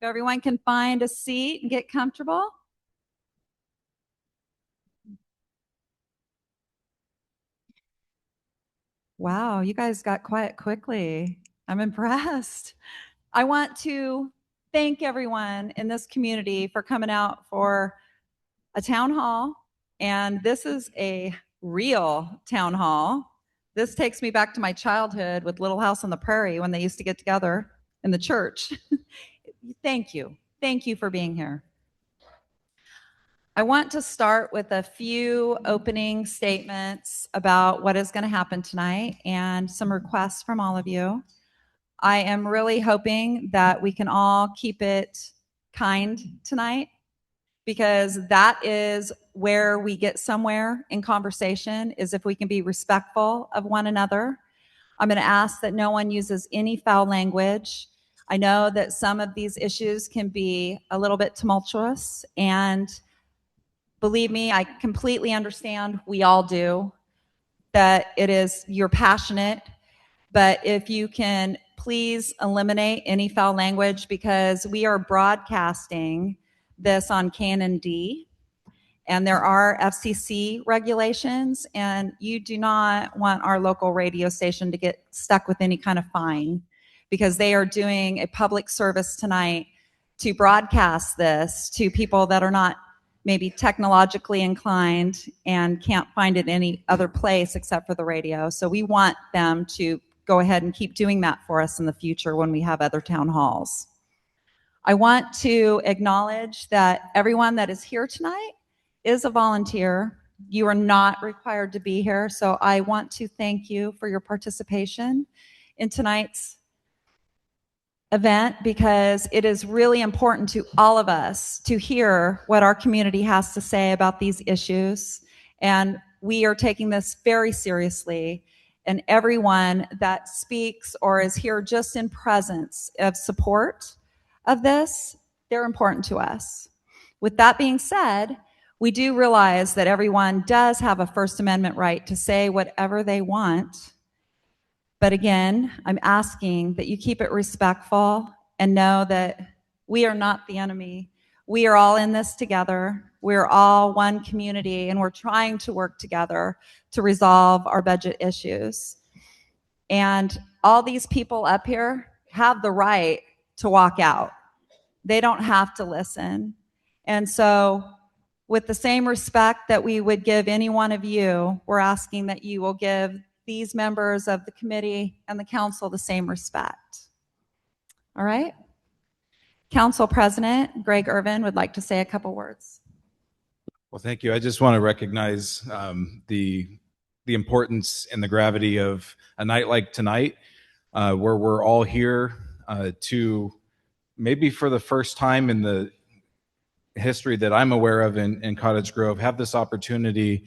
everyone can find a seat and get comfortable. Wow, you guys got quiet quickly. I'm impressed. I want to thank everyone in this community for coming out for a town hall. And this is a real town hall. This takes me back to my childhood with Little House on the Prairie when they used to get together in the church. Thank you. Thank you for being here. I want to start with a few opening statements about what is going to happen tonight and some requests from all of you. I am really hoping that we can all keep it kind tonight, because that is where we get somewhere in conversation, is if we can be respectful of one another. I'm going to ask that no one uses any foul language. I know that some of these issues can be a little bit tumultuous, and believe me, I completely understand, we all do, that you're passionate, but if you can please eliminate any foul language, because we are broadcasting this on Canon D, and there are FCC regulations, and you do not want our local radio station to get stuck with any kind of fine, because they are doing a public service tonight to broadcast this to people that are not maybe technologically inclined and can't find it any other place except for the radio. So we want them to go ahead and keep doing that for us in the future when we have other town halls. I want to acknowledge that everyone that is here tonight is a volunteer. You are not required to be here, so I want to thank you for your participation in tonight's event, because it is really important to all of us to hear what our community has to say about these issues. And we are taking this very seriously. And everyone that speaks or is here just in presence of support of this, they're important to us. With that being said, we do realize that everyone does have a First Amendment right to say whatever they want. But again, I'm asking that you keep it respectful and know that we are not the enemy. We are all in this together. We're all one community, and we're trying to work together to resolve our budget issues. And all these people up here have the right to walk out. They don't have to listen. And so, with the same respect that we would give any one of you, we're asking that you will give these members of the committee and the council the same respect. All right? Council President Greg Irvin would like to say a couple words. Well, thank you. I just want to recognize the importance and the gravity of a night like tonight, where we're all here to, maybe for the first time in the history that I'm aware of in Cottage Grove, have this opportunity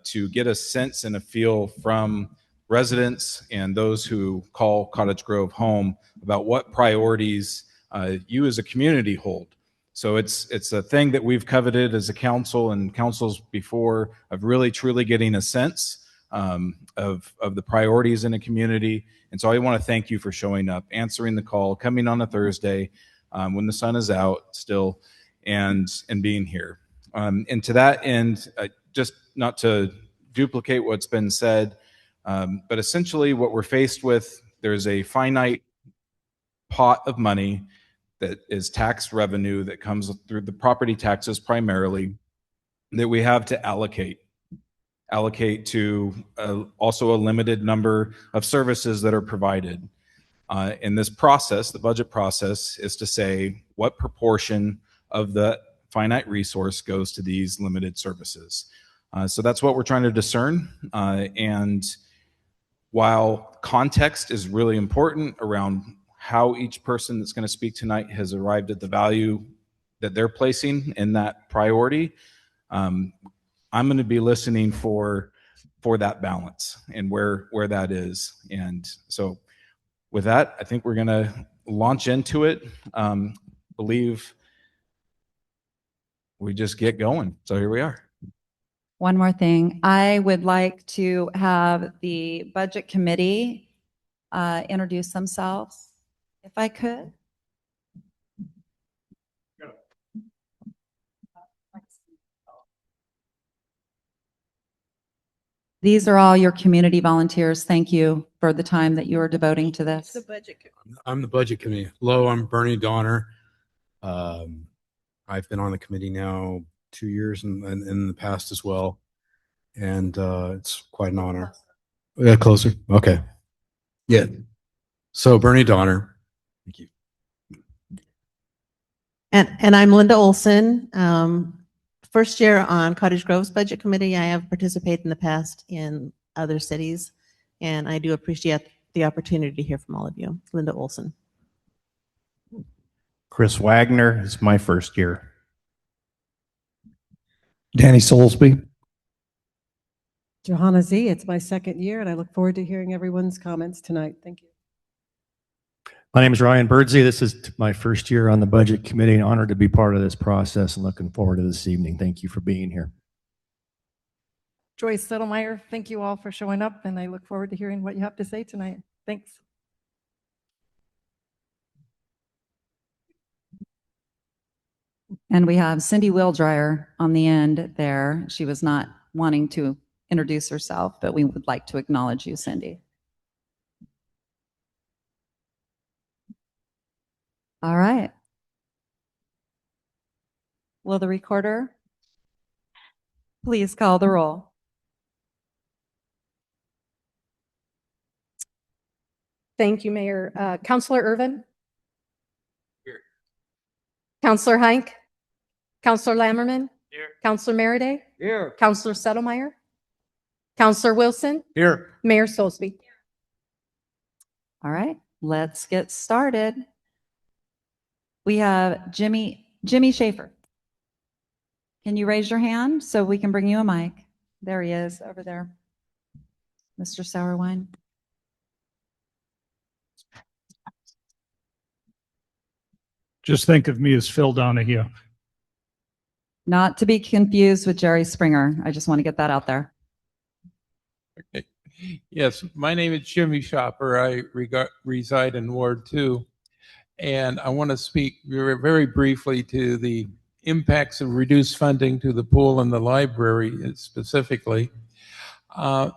to get a sense and a feel from residents and those who call Cottage Grove home about what priorities you as a community hold. So it's a thing that we've coveted as a council and councils before, of really truly getting a sense of the priorities in a community. And so I want to thank you for showing up, answering the call, coming on a Thursday when the sun is out still, and being here. And to that end, just not to duplicate what's been said, but essentially what we're faced with, there's a finite pot of money that is tax revenue that comes through the property taxes primarily, that we have to allocate to also a limited number of services that are provided. In this process, the budget process, is to say what proportion of the finite resource goes to these limited services. So that's what we're trying to discern. And while context is really important around how each person that's going to speak tonight has arrived at the value that they're placing in that priority, I'm going to be listening for that balance and where that is. And so with that, I think we're going to launch into it. Believe we just get going. So here we are. One more thing. I would like to have the budget committee introduce themselves, if I could. These are all your community volunteers. Thank you for the time that you are devoting to this. I'm the budget committee. Hello, I'm Bernie Donner. I've been on the committee now 2 years and in the past as well. And it's quite an honor. Yeah, closer. Okay. Yeah. So Bernie Donner. Thank you. And I'm Linda Olson. First year on Cottage Grove's budget committee. I have participated in the past in other cities, and I do appreciate the opportunity to hear from all of you. Linda Olson. Chris Wagner, it's my first year. Danny Soulsby. Johanna Z, it's my second year, and I look forward to hearing everyone's comments tonight. Thank you. My name is Ryan Birdsey. This is my first year on the budget committee, and honored to be part of this process and looking forward to this evening. Thank you for being here. Joyce Settlemeyer, thank you all for showing up, and I look forward to hearing what you have to say tonight. Thanks. And we have Cindy Wildryer on the end there. She was not wanting to introduce herself, but we would like to acknowledge you, Cindy. All right. Will the recorder please call the roll? Thank you, Mayor. Councillor Irvin? Here. Councillor Heinck? Councillor Lammerman? Here. Councillor Meriday? Here. Councillor Settlemeyer? Councillor Wilson? Here. Mayor Soulsby? All right, let's get started. We have Jimmy Schaefer. Can you raise your hand so we can bring you a mic? There he is over there. Mr. Sauerwein. Just think of me as Phil Donahue. Not to be confused with Jerry Springer. I just want to get that out there. Okay. Yes, my name is Jimmy Shopper. I reside in Ward 2, and I want to speak very briefly to the impacts of reduced funding to the pool and the library specifically. A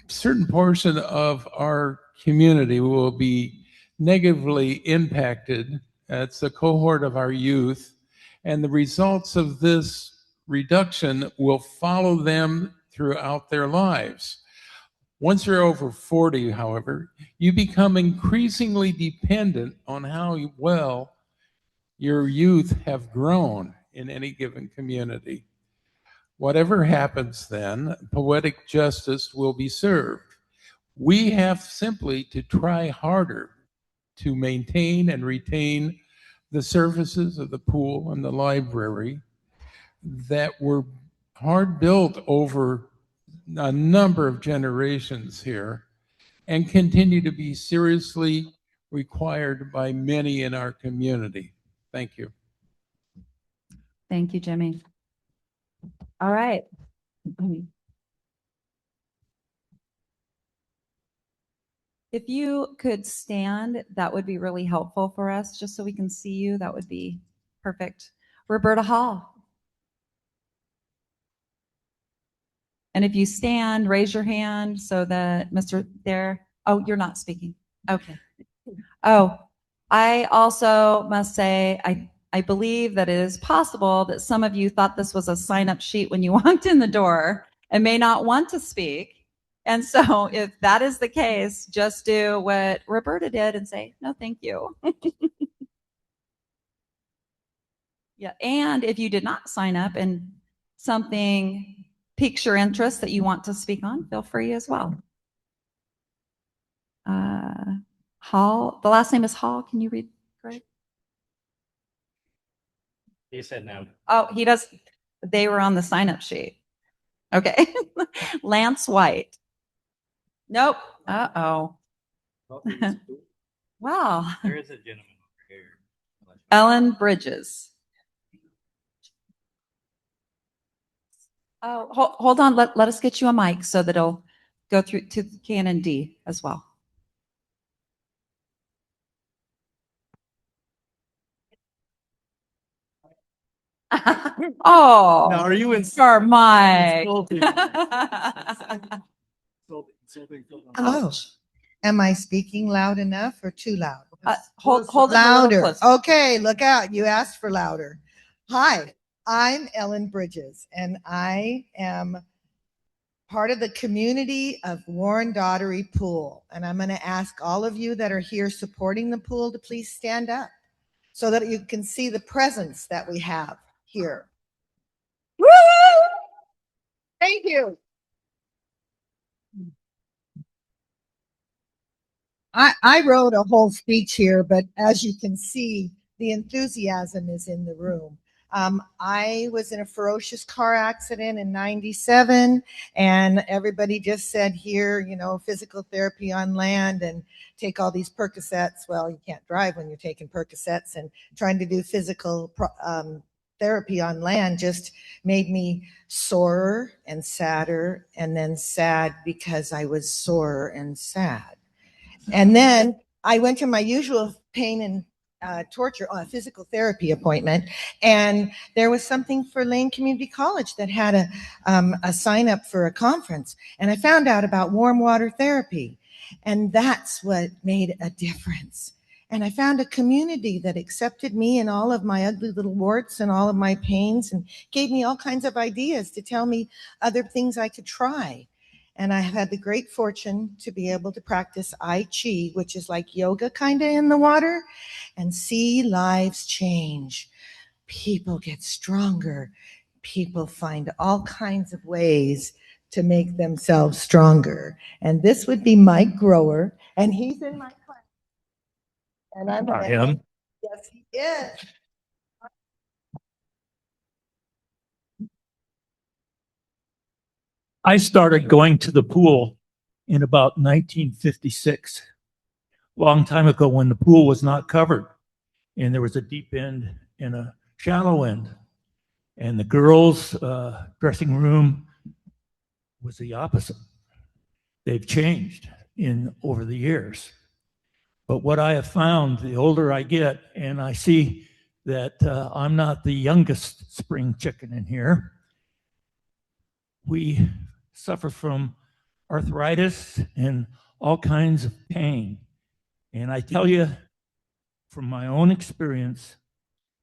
certain portion of our community will be negatively impacted. It's a cohort of our youth, and the results of this reduction will follow them throughout their lives. Once you're over 40, however, you become increasingly dependent on how well your youth have grown in any given community. Whatever happens then, poetic justice will be served. We have simply to try harder to maintain and retain the services of the pool and the library that were hard built over a number of generations here and continue to be seriously required by many in our community. Thank you. Thank you, Jimmy. All right. If you could stand, that would be really helpful for us, just so we can see you. That would be perfect. Roberta Hall. And if you stand, raise your hand so that Mr. there. Oh, you're not speaking. Okay. Oh, I also must say, I believe that it is possible that some of you thought this was a sign-up sheet when you walked in the door and may not want to speak. And so if that is the case, just do what Roberta did and say, no, thank you. Yeah, and if you did not sign up and something piques your interest that you want to speak on, feel free as well. Hall, the last name is Hall. Can you read, Greg? He said no. Oh, he does. They were on the sign-up sheet. Okay. Lance White. Nope. Uh-oh. Wow. There is a gentleman over here. Ellen Bridges. Oh, hold on. Let us get you a mic so that it'll go through to Canon D as well. Oh, Now, are you in? for Mike. Hello. Am I speaking loud enough or too loud? Hold it a little Louder. closer. Okay, look out. You asked for louder. Hi, I'm Ellen Bridges, and I am part of the community of Warren Daughtery Pool. And I'm going to ask all of you that are here supporting the pool to please stand up so that you can see the presence that we have here. Woo! Thank you. I wrote a whole speech here, but as you can see, the enthusiasm is in the room. I was in a ferocious car accident in '97, and everybody just said here, you know, physical therapy on land and take all these Percocets. Well, you can't drive when you're taking Percocets, and trying to do physical therapy on land just made me sorer and sadder, and then sad because I was sore and sad. And then I went to my usual pain and torture physical therapy appointment, and there was something for Lane Community College that had a sign up for a conference, and I found out about warm water therapy, and that's what made a difference. And I found a community that accepted me and all of my ugly little warts and all of my pains, and gave me all kinds of ideas to tell me other things I could try. And I have had the great fortune to be able to practice I Chi, which is like yoga kind of in the water, and see lives change. People get stronger. People find all kinds of ways to make themselves stronger. And this would be Mike Grower, and he's in my class. And I'm I am. Yes, he is. I started going to the pool in about 1956, long time ago when the pool was not covered and there was a deep end and a shallow end. And the girls' dressing room was the opposite. They've changed over the years. But what I have found, the older I get, and I see that I'm not the youngest spring chicken in here, we suffer from arthritis and all kinds of pain. And I tell you from my own experience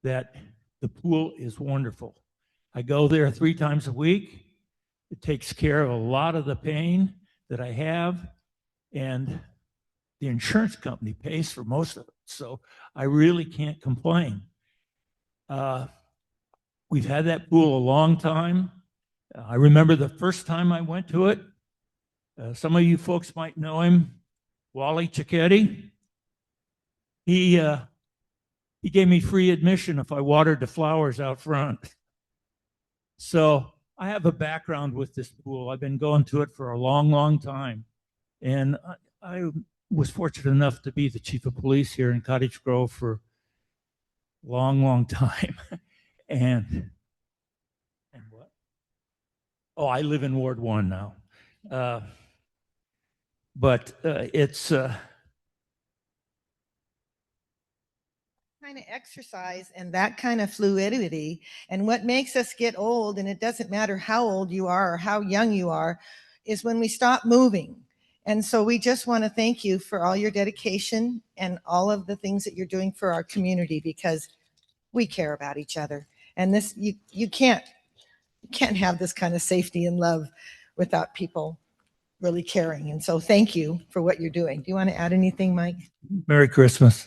that the pool is wonderful. I go there 3 times a week. It takes care of a lot of the pain that I have, and the insurance company pays for most of it. So I really can't complain. We've had that pool a long time. I remember the first time I went to it. Some of you folks might know him, Wally Cicchetti. He gave me free admission if I watered the flowers out front. So I have a background with this pool. I've been going to it for a long, long time. And I was fortunate enough to be the chief of police here in Cottage Grove for a long, long time. And what? Oh, I live in Ward 1 now. But it's kind of exercise and that kind of fluidity, and what makes us get old, and it doesn't matter how old you are or how young you are, is when we stop moving. And so we just want to thank you for all your dedication and all of the things that you're doing for our community, because we care about each other. And this, you can't have this kind of safety and love without people really caring. And so thank you for what you're doing. Do you want to add anything, Mike? Merry Christmas.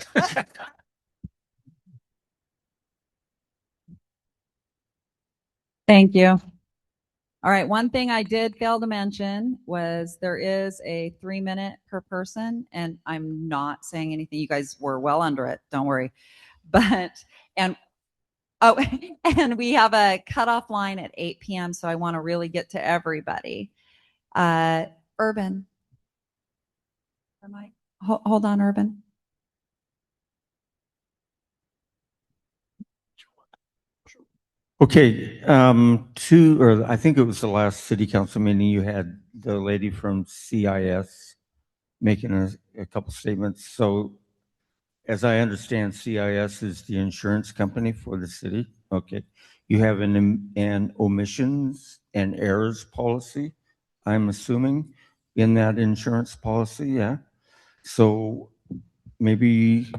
Thank you. All right. One thing I did fail to mention was there is a 3-minute per person, and I'm not saying anything. You guys were well under it. Don't worry. And we have a cutoff line at 8 p.m. So I want to really get to everybody. Urban. Hold on, Urban. Okay, I think it was the last city council meeting, you had the lady from CIS making a couple statements. So as I understand, CIS is the insurance company for the city. Okay. You have an omissions and errors policy, I'm assuming, in that insurance policy, yeah? So maybe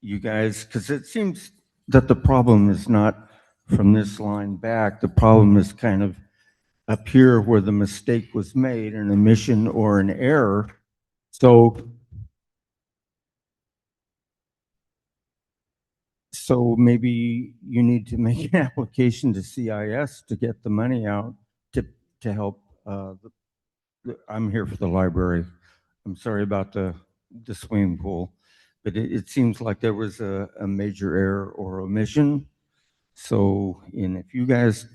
you guys, because it seems that the problem is not from this line back, the problem is kind of up here where the mistake was made, an omission or an error. So maybe you need to make an application to CIS to get the money out to help. I'm here for the library. I'm sorry about the swimming pool, but it seems like there was a major error or omission. So, and if you guys,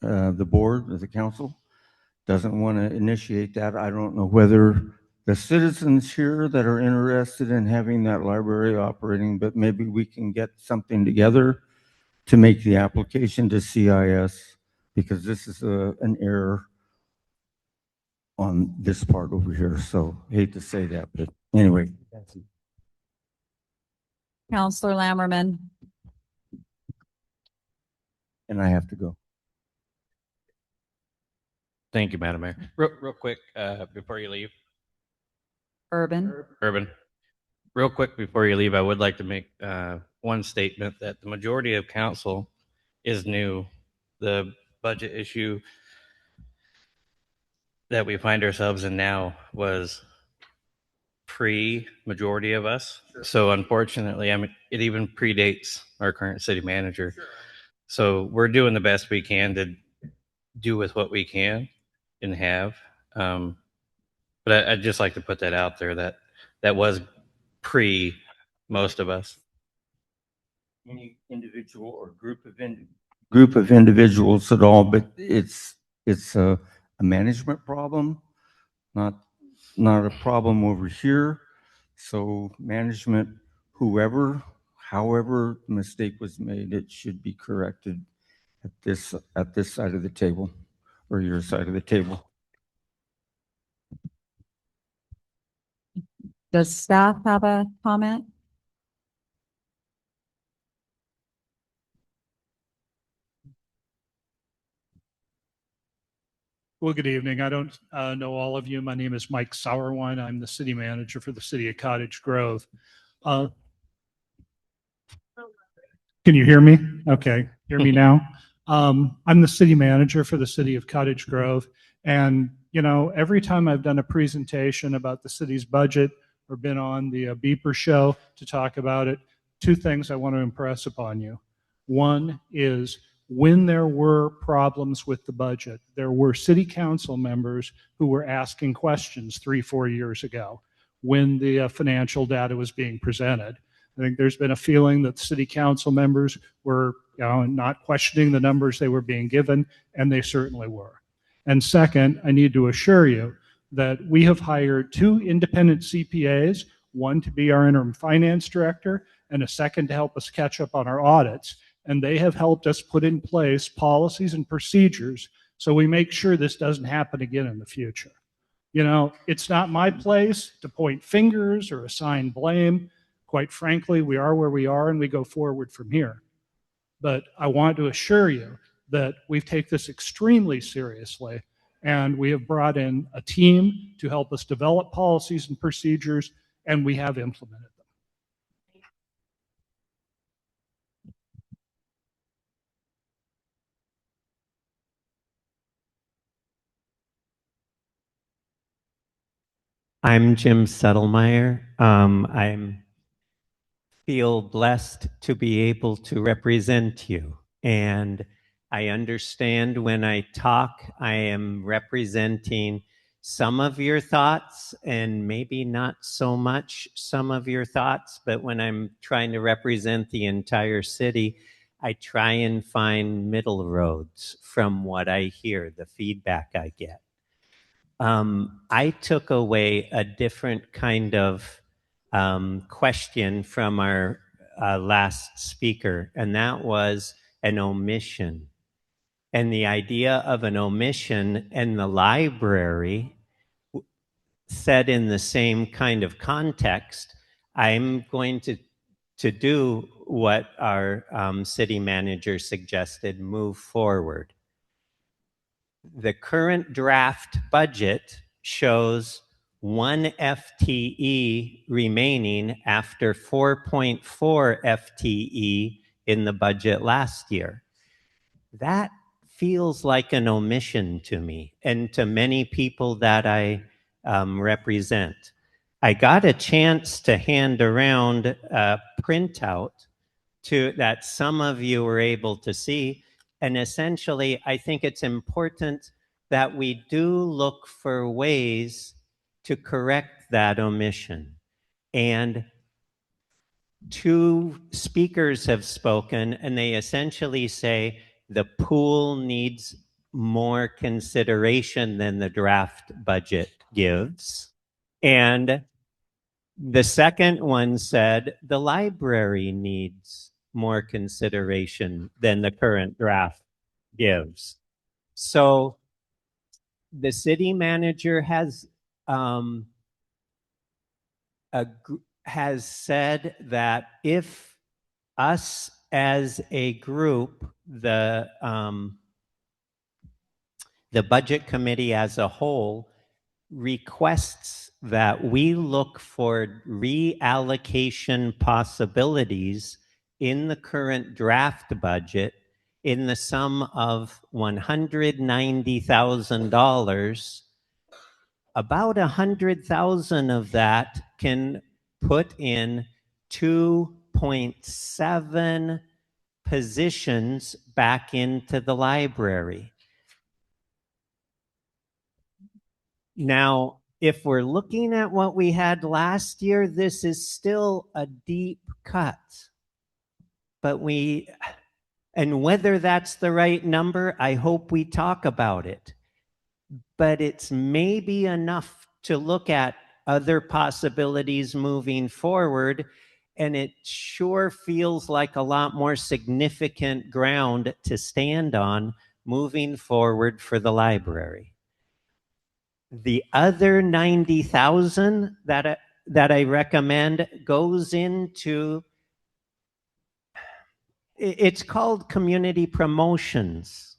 the board or the council doesn't want to initiate that, I don't know whether the citizens here that are interested in having that library operating, but maybe we can get something together to make the application to CIS, because this is an error on this part over here. So hate to say that, but anyway. Counselor Lammerman. And I have to go. Thank you, Madam Mayor. Real quick, before you leave, Urban. real quick before you leave, I would like to make one statement that the majority of council is new. The budget issue that we find ourselves in now was pre-majority of us. So unfortunately, it even predates our current city manager. So we're doing the best we can to do with what we can and have. But I'd just like to put that out there that was pre most of us. Any individual or group of individuals at all, but it's a management problem, not a problem over here. So management, however the mistake was made, it should be corrected at this side of the table, or your side of the table. Does staff have a comment? Well, good evening. I don't know all of you. My name is Mike Sauerwein. I'm the city manager for the city of Cottage Grove. Can you hear me? Okay, hear me now? I'm the city manager for the city of Cottage Grove. And, you know, every time I've done a presentation about the city's budget or been on the Beeper show to talk about it, two things I want to impress upon you. One is, when there were problems with the budget, there were city council members who were asking questions 3-4 years ago when the financial data was being presented. I think there's been a feeling that city council members were not questioning the numbers they were being given, and they certainly were. And second, I need to assure you that we have hired 2 independent CPAs, one to be our interim finance director and a second to help us catch up on our audits. And they have helped us put in place policies and procedures so we make sure this doesn't happen again in the future. You know, it's not my place to point fingers or assign blame. Quite frankly, we are where we are and we go forward from here. But I want to assure you that we take this extremely seriously, and we have brought in a team to help us develop policies and procedures, and we have implemented them. I'm Jim Settlemeyer. I feel blessed to be able to represent you. And I understand when I talk, I am representing some of your thoughts and maybe not so much some of your thoughts, but when I'm trying to represent the entire city, I try and find middle roads from what I hear, the feedback I get. I took away a different kind of question from our last speaker, and that was an omission. And the idea of an omission in the library, said in the same kind of context, I'm going to do what our city manager suggested, move forward. The current draft budget shows 1 FTE remaining after 4.4 FTE in the budget last year. That feels like an omission to me and to many people that I represent. I got a chance to hand around a printout that some of you were able to see. And essentially, I think it's important that we do look for ways to correct that omission. And 2 speakers have spoken, and they essentially say the pool needs more consideration than the draft budget gives. And the second one said the library needs more consideration than the current draft gives. So the city manager has said that if us as a group, the budget committee as a whole, requests that we look for reallocation possibilities in the current draft budget in the sum of $190,000. About $100,000 of that can put in 2.7 positions back into the library. Now, if we're looking at what we had last year, this is still a deep cut. But and whether that's the right number, I hope we talk about it. But it's maybe enough to look at other possibilities moving forward. And it sure feels like a lot more significant ground to stand on moving forward for the library. The other 90,000 that I recommend goes into, it's called community promotions.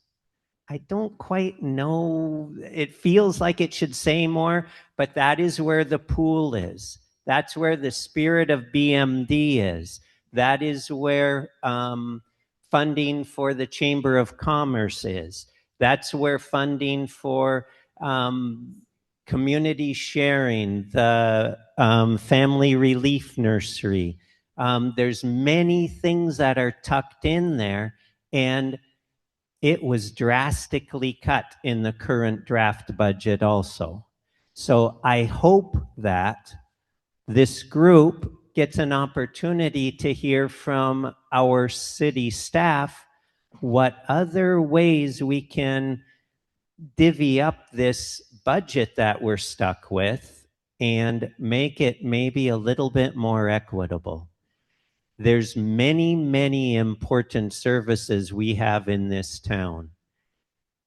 I don't quite know, it feels like it should say more, but that is where the pool is. That's where the spirit of BMD is. That is where funding for the Chamber of Commerce is. That's where funding for community sharing, the Family Relief Nursery. There's many things that are tucked in there, and it was drastically cut in the current draft budget also. So I hope that this group gets an opportunity to hear from our city staff what other ways we can divvy up this budget that we're stuck with and make it maybe a little bit more equitable. There's many, many important services we have in this town.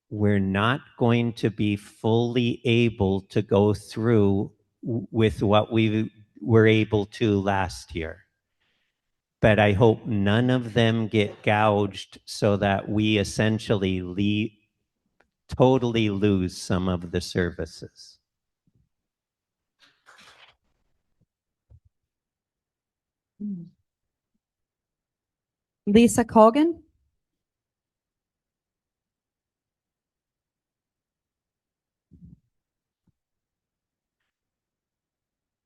We're not going to be fully able to go through with what we were able to last year. But I hope none of them get gouged so that we essentially totally lose some of the services. Lisa Colgan.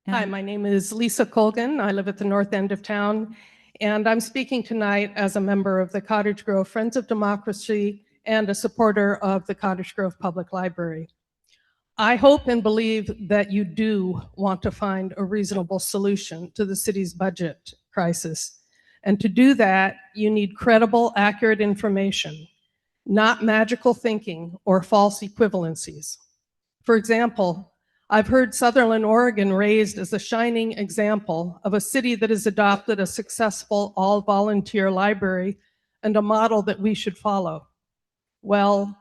Hi, my name is Lisa Colgan. I live at the north end of town, and I'm speaking tonight as a member of the Cottage Grove Friends of Democracy and a supporter of the Cottage Grove Public Library. I hope and believe that you do want to find a reasonable solution to the city's budget crisis. And to do that, you need credible, accurate information, not magical thinking or false equivalencies. For example, I've heard Sutherland, Oregon raised as a shining example of a city that has adopted a successful all-volunteer library and a model that we should follow. Well,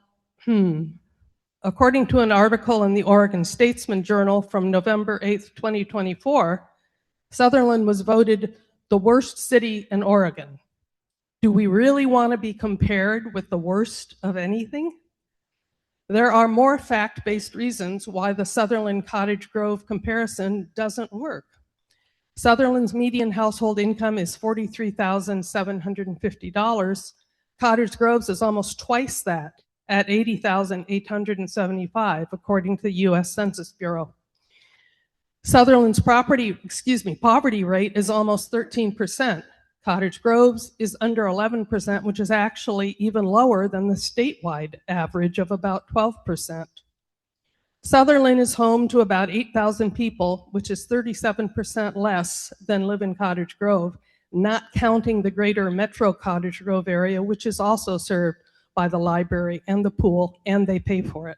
according to an article in the Oregon Statesman Journal from November 8th, 2024, Sutherland was voted the the worst city in Oregon. Do we really want to be compared with the worst of anything? There are more fact-based reasons why the Sutherland Cottage Grove comparison doesn't work. Sutherland's median household income is $43,750. Cottage Grove's is almost twice that at $80,875, according to the US Census Bureau. Sutherland's poverty rate is almost 13%. Cottage Grove's is under 11%, which is actually even lower than the statewide average of about 12%. Sutherland is home to about 8,000 people, which is 37% less than live in Cottage Grove, not counting the greater metro Cottage Grove area, which is also served by the library and the pool, and they pay for it.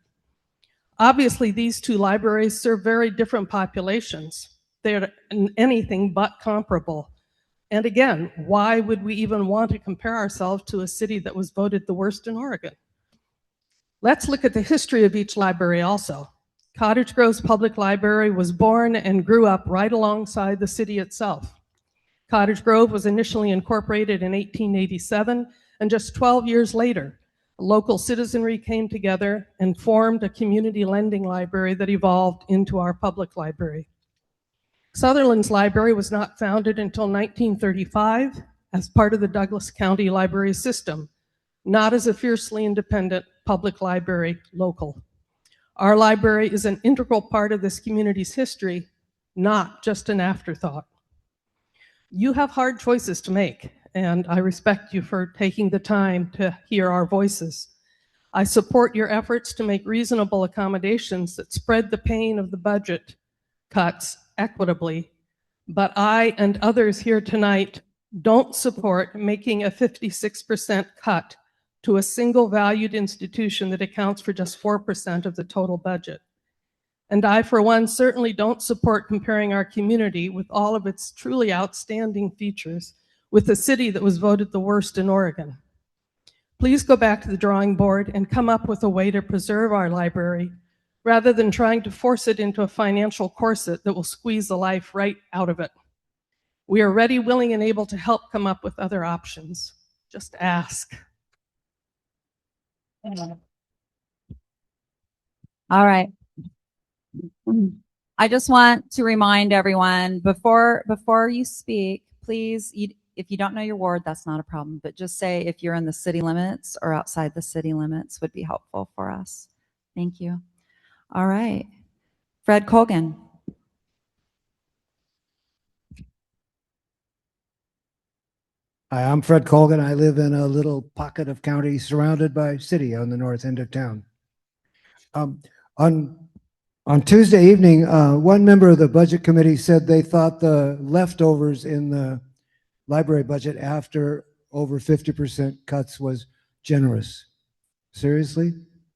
Obviously, these two libraries serve very different populations. They're anything but comparable. And again, why would we even want to compare ourselves to a city that was voted the worst in Oregon? Let's look at the history of each library also. Cottage Grove's Public Library was born and grew up right alongside the city itself. Cottage Grove was initially incorporated in 1887, and just 12 years later, local citizenry came together and formed a community lending library that evolved into our public library. Sutherland's library was not founded until 1935 as part of the Douglas County Library System, not as a fiercely independent public library local. Our library is an integral part of this community's history, not just an afterthought. You have hard choices to make, and I respect you for taking the time to hear our voices. I support your efforts to make reasonable accommodations that spread the pain of the budget cuts equitably, but I and others here tonight don't support making a 56% cut to a single valued institution that accounts for just 4% of the total budget. And I, for one, certainly don't support comparing our community with all of its truly outstanding features with a city that was voted the worst in Oregon. Please go back to the drawing board and come up with a way to preserve our library rather than trying to force it into a financial corset that will squeeze the life right out of it. We are ready, willing, and able to help come up with other options. Just ask. All right. I just want to remind everyone before you speak, please, if you don't know your ward, that's not a problem, but just say if you're in the city limits or outside the city limits would be helpful for us. Thank you. All right. Fred Colgan. Hi, I'm Fred Colgan. I live in a little pocket of county surrounded by city on the north end of town. On Tuesday evening, one member of the budget committee said they thought the leftovers in the library budget after over 50% cuts was generous. Seriously?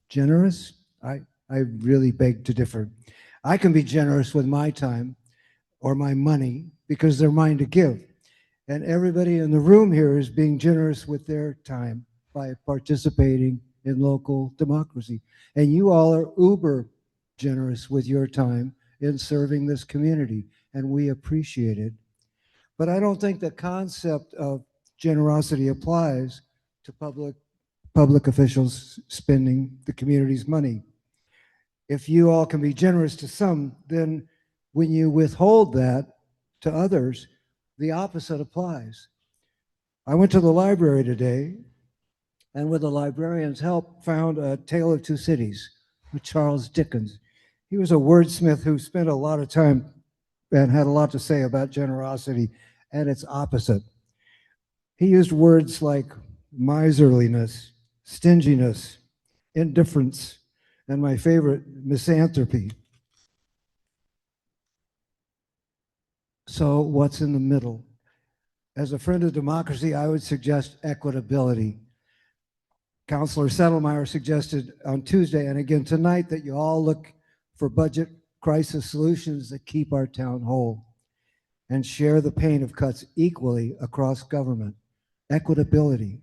Generous? I really beg to differ. I can be generous with my time or my money because they're mine to give. And everybody in the room here is being generous with their time by participating in local democracy. And you all are uber generous with your time in serving this community, and we appreciate it. But I don't think the concept of generosity applies to public officials spending the community's money. If you all can be generous to some, then when you withhold that to others, the opposite applies. I went to the library today, and with the librarian's help, found A Tale of Two Cities with Charles Dickens. He was a wordsmith who spent a lot of time and had a lot to say about generosity and its opposite. He used words like miserliness, stinginess, indifference, and my favorite, misanthropy. So what's in the middle? As a friend of democracy, I would suggest equitability. Councilor Settlemyre suggested on Tuesday and again tonight that you all look for budget crisis solutions that keep our town whole and share the pain of cuts equally across government. Equitability.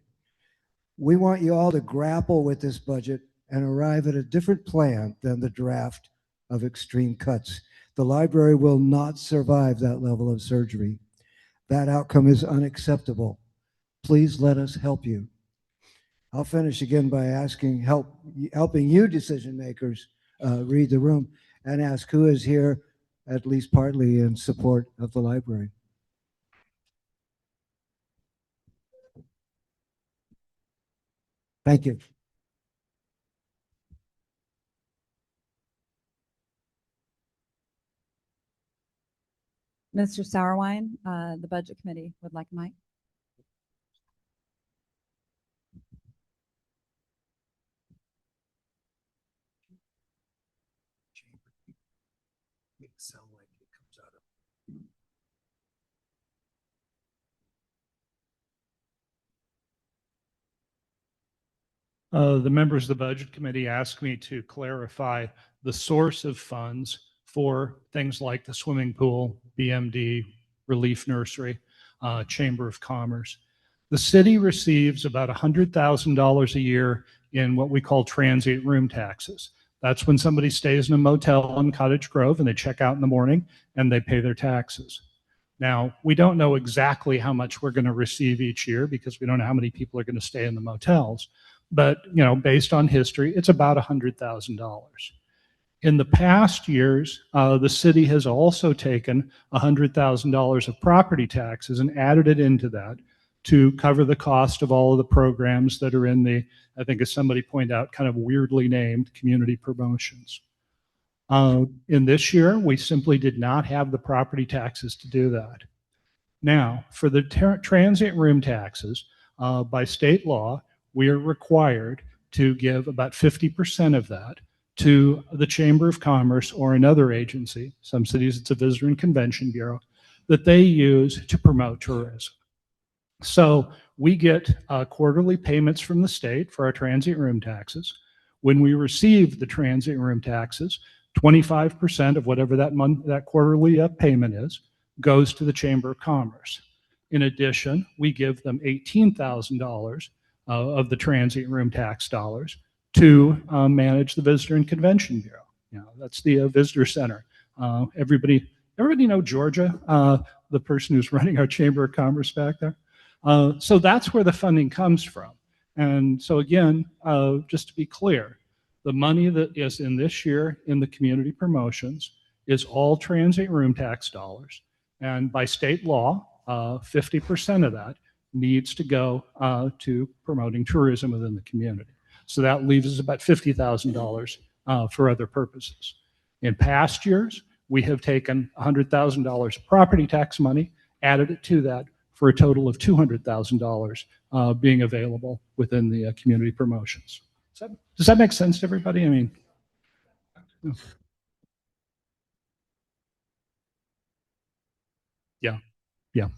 We want you all to grapple with this budget and arrive at a different plan than the draft of extreme cuts. The library will not survive that level of surgery. That outcome is unacceptable. Please let us help you. I'll finish again by helping you decision makers read the room and ask who is here at least partly in support of the library. Thank you. Mr. Sauerwein, the Budget Committee would like a mic. The members of the Budget Committee asked me to clarify the source of funds for things like the swimming pool, BMD, Relief Nursery, Chamber of Commerce. The city receives about $100,000 a year in what we call transient room taxes. That's when somebody stays in a motel in Cottage Grove and they check out in the morning and they pay their taxes. Now, we don't know exactly how much we're going to receive each year because we don't know how many people are going to stay in the motels. But, you know, based on history, it's about $100,000. In the past years, the city has also taken $100,000 of property taxes and added it into that to cover the cost of all of the programs that are in the, I think as somebody pointed out, kind of weirdly named community promotions. In this year, we simply did not have the property taxes to do that. Now, for the transient room taxes, by state law, we are required to give about 50% of that to the Chamber of Commerce or another agency, some cities it's a Visitor and Convention Bureau, that they use to promote tourism. So we get quarterly payments from the state for our transient room taxes. When we receive the transient room taxes, 25% of whatever that quarterly payment is goes to the Chamber of Commerce. In addition, we give them $18,000 of the transient room tax dollars to manage the Visitor and Convention Bureau. You know, that's the visitor center. Everybody know Georgia, the person who's running our Chamber of Commerce back there? So that's where the funding comes from. And so again, just to be clear, the money that is in this year in the community promotions is all transient room tax dollars. And by state law, 50% of that needs to go to promoting tourism within the community. So that leaves us about $50,000 for other purposes. In past years, we have taken $100,000 of property tax money, added it to that for a total of $200,000 being available within the community promotions. Does that make sense to everybody? I mean, yeah, yeah.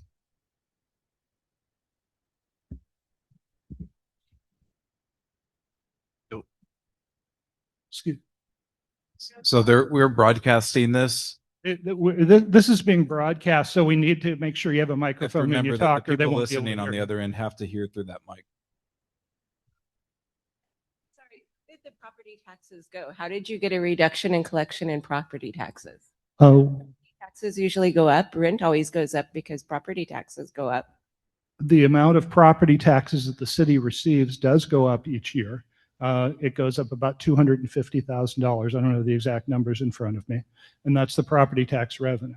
So we're broadcasting this. This is being broadcast, so we need to make sure you have a microphone when you talk, or they people won't be able to listening on hear the you. other end have to hear through that mic. Sorry, where did the property taxes go? How did you get a reduction in collection in property taxes? Oh, Taxes usually go up. Rent always goes up because property taxes go up. the amount of property taxes that the city receives does go up each year. It goes up about $250,000. I don't know the exact numbers in front of me, and that's the property tax revenue.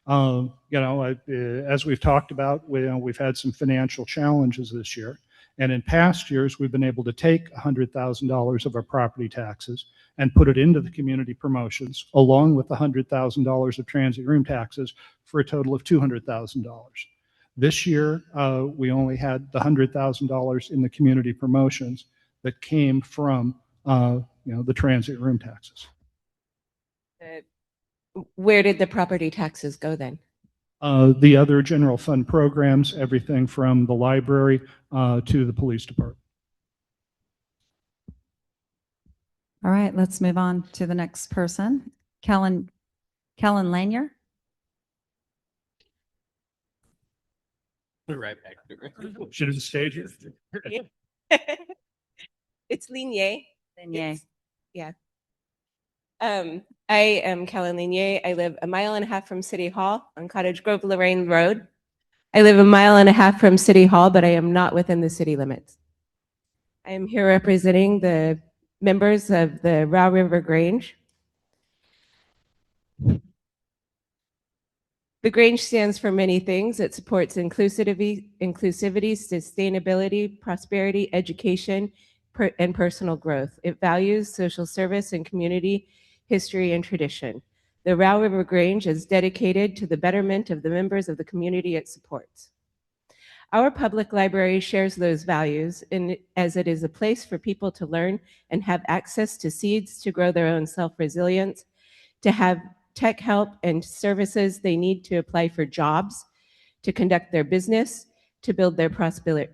As we've talked about, we've had some financial challenges this year, and in past years, we've been able to take $100,000 of our property taxes and put it into the community promotions, along with the $100,000 of transient room taxes, for a total of $200,000. This year, we only had the $100,000 in the community promotions that came from the transient room taxes. Where did the property taxes go then? The other general fund programs, everything from the library to the police department. All right, let's move on to the next person. Kellen Lanier. Right back. Should have stayed here. It's Lignier. Lignier. Yeah. I am Kellen Lignier. I live a mile and a half from City Hall on Cottage Grove, Lorraine Road. I live a mile and a half from City Hall, but I am not within the city limits. I am here representing the members of the Row River Grange. The Grange stands for many things. It supports inclusivity, sustainability, prosperity, education, and personal growth. It values social service and community history and tradition. The Row River Grange is dedicated to the betterment of the members of the community it supports. Our public library shares those values as it is a place for people to learn and have access to seeds to grow their own self-resilience, to have tech help and services they need to apply for jobs, to conduct their business, to build their prosperity.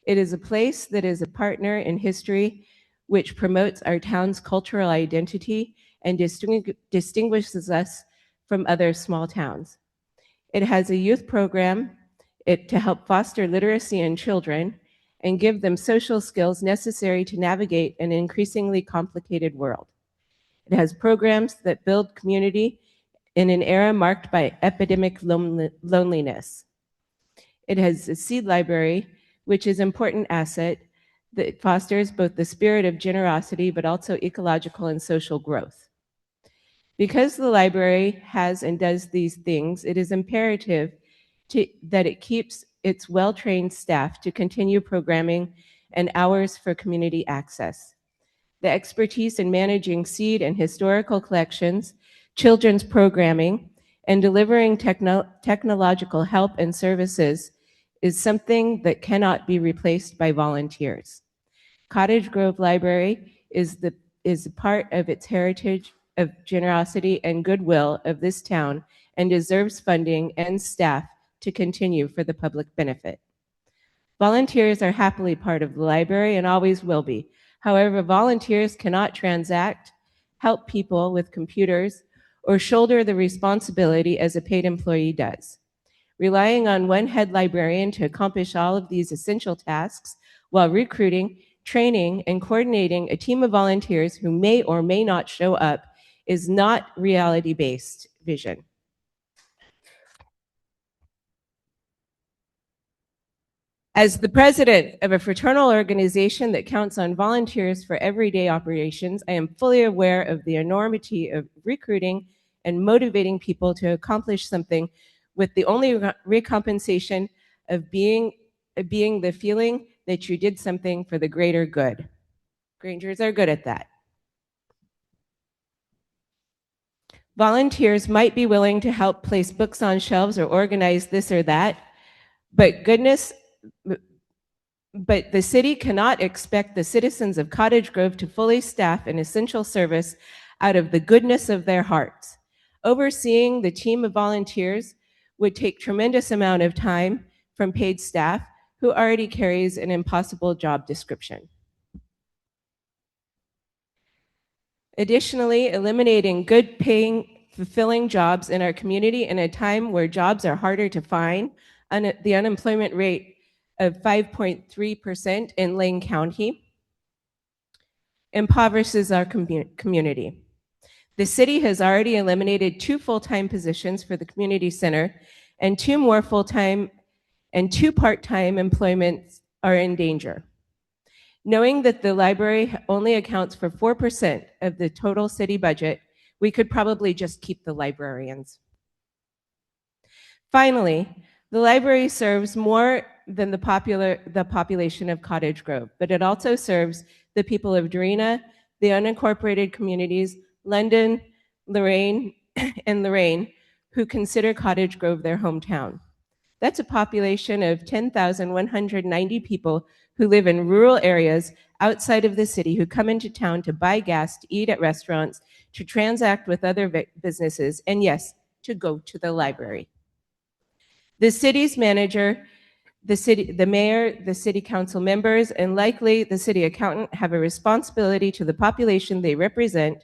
It is a place that is a partner in history which promotes our town's cultural identity and distinguishes us from other small towns. It has a youth program to help foster literacy in children and give them social skills necessary to navigate an increasingly complicated world. It has programs that build community in an era marked by epidemic loneliness. It has a seed library, which is an important asset that fosters both the spirit of generosity but also ecological and social growth. Because the library has and does these things, it is imperative that it keeps its well-trained staff to continue programming and hours for community access. The expertise in managing seed and historical collections, children's programming, and delivering technological help and services is something that cannot be replaced by volunteers. Cottage Grove Library is a part of its heritage of generosity and goodwill of this town and deserves funding and staff to continue for the public benefit. Volunteers are happily part of the library and always will be. However, volunteers cannot transact, help people with computers, or shoulder the responsibility as a paid employee does. Relying on one head librarian to accomplish all of these essential tasks while recruiting, training, and coordinating a team of volunteers who may or may not show up is not reality-based vision. As the president of a fraternal organization that counts on volunteers for everyday operations, I am fully aware of the enormity of recruiting and motivating people to accomplish something with the only recompensation of being the feeling that you did something for the greater good. Grangers are good at that. Volunteers might be willing to help place books on shelves or organize this or that, but the city cannot expect the citizens of Cottage Grove to fully staff an essential service out of the goodness of their hearts. Overseeing the team of volunteers would take tremendous amount of time from paid staff who already carries an impossible job description. Additionally, eliminating good-paying, fulfilling jobs in our community in a time where jobs are harder to find, the unemployment rate of 5.3% in Lane County impoverishes our community. The city has already eliminated 2 full-time positions for the community center, and 2 more full-time and 2 part-time employments are in danger. Knowing that the library only accounts for 4% of the total city budget, we could probably just keep the librarians. Finally, the library serves more than the population of Cottage Grove, but it also serves the people of Darina, the unincorporated communities, London, Lorraine, and Lorraine, who consider Cottage Grove their hometown. That's a population of 10,190 people who live in rural areas outside of the city, who come into town to buy gas, to eat at restaurants, to transact with other businesses, and yes, to go to the library. The city's manager, the mayor, the city council members, and likely the city accountant have a responsibility to the population they represent.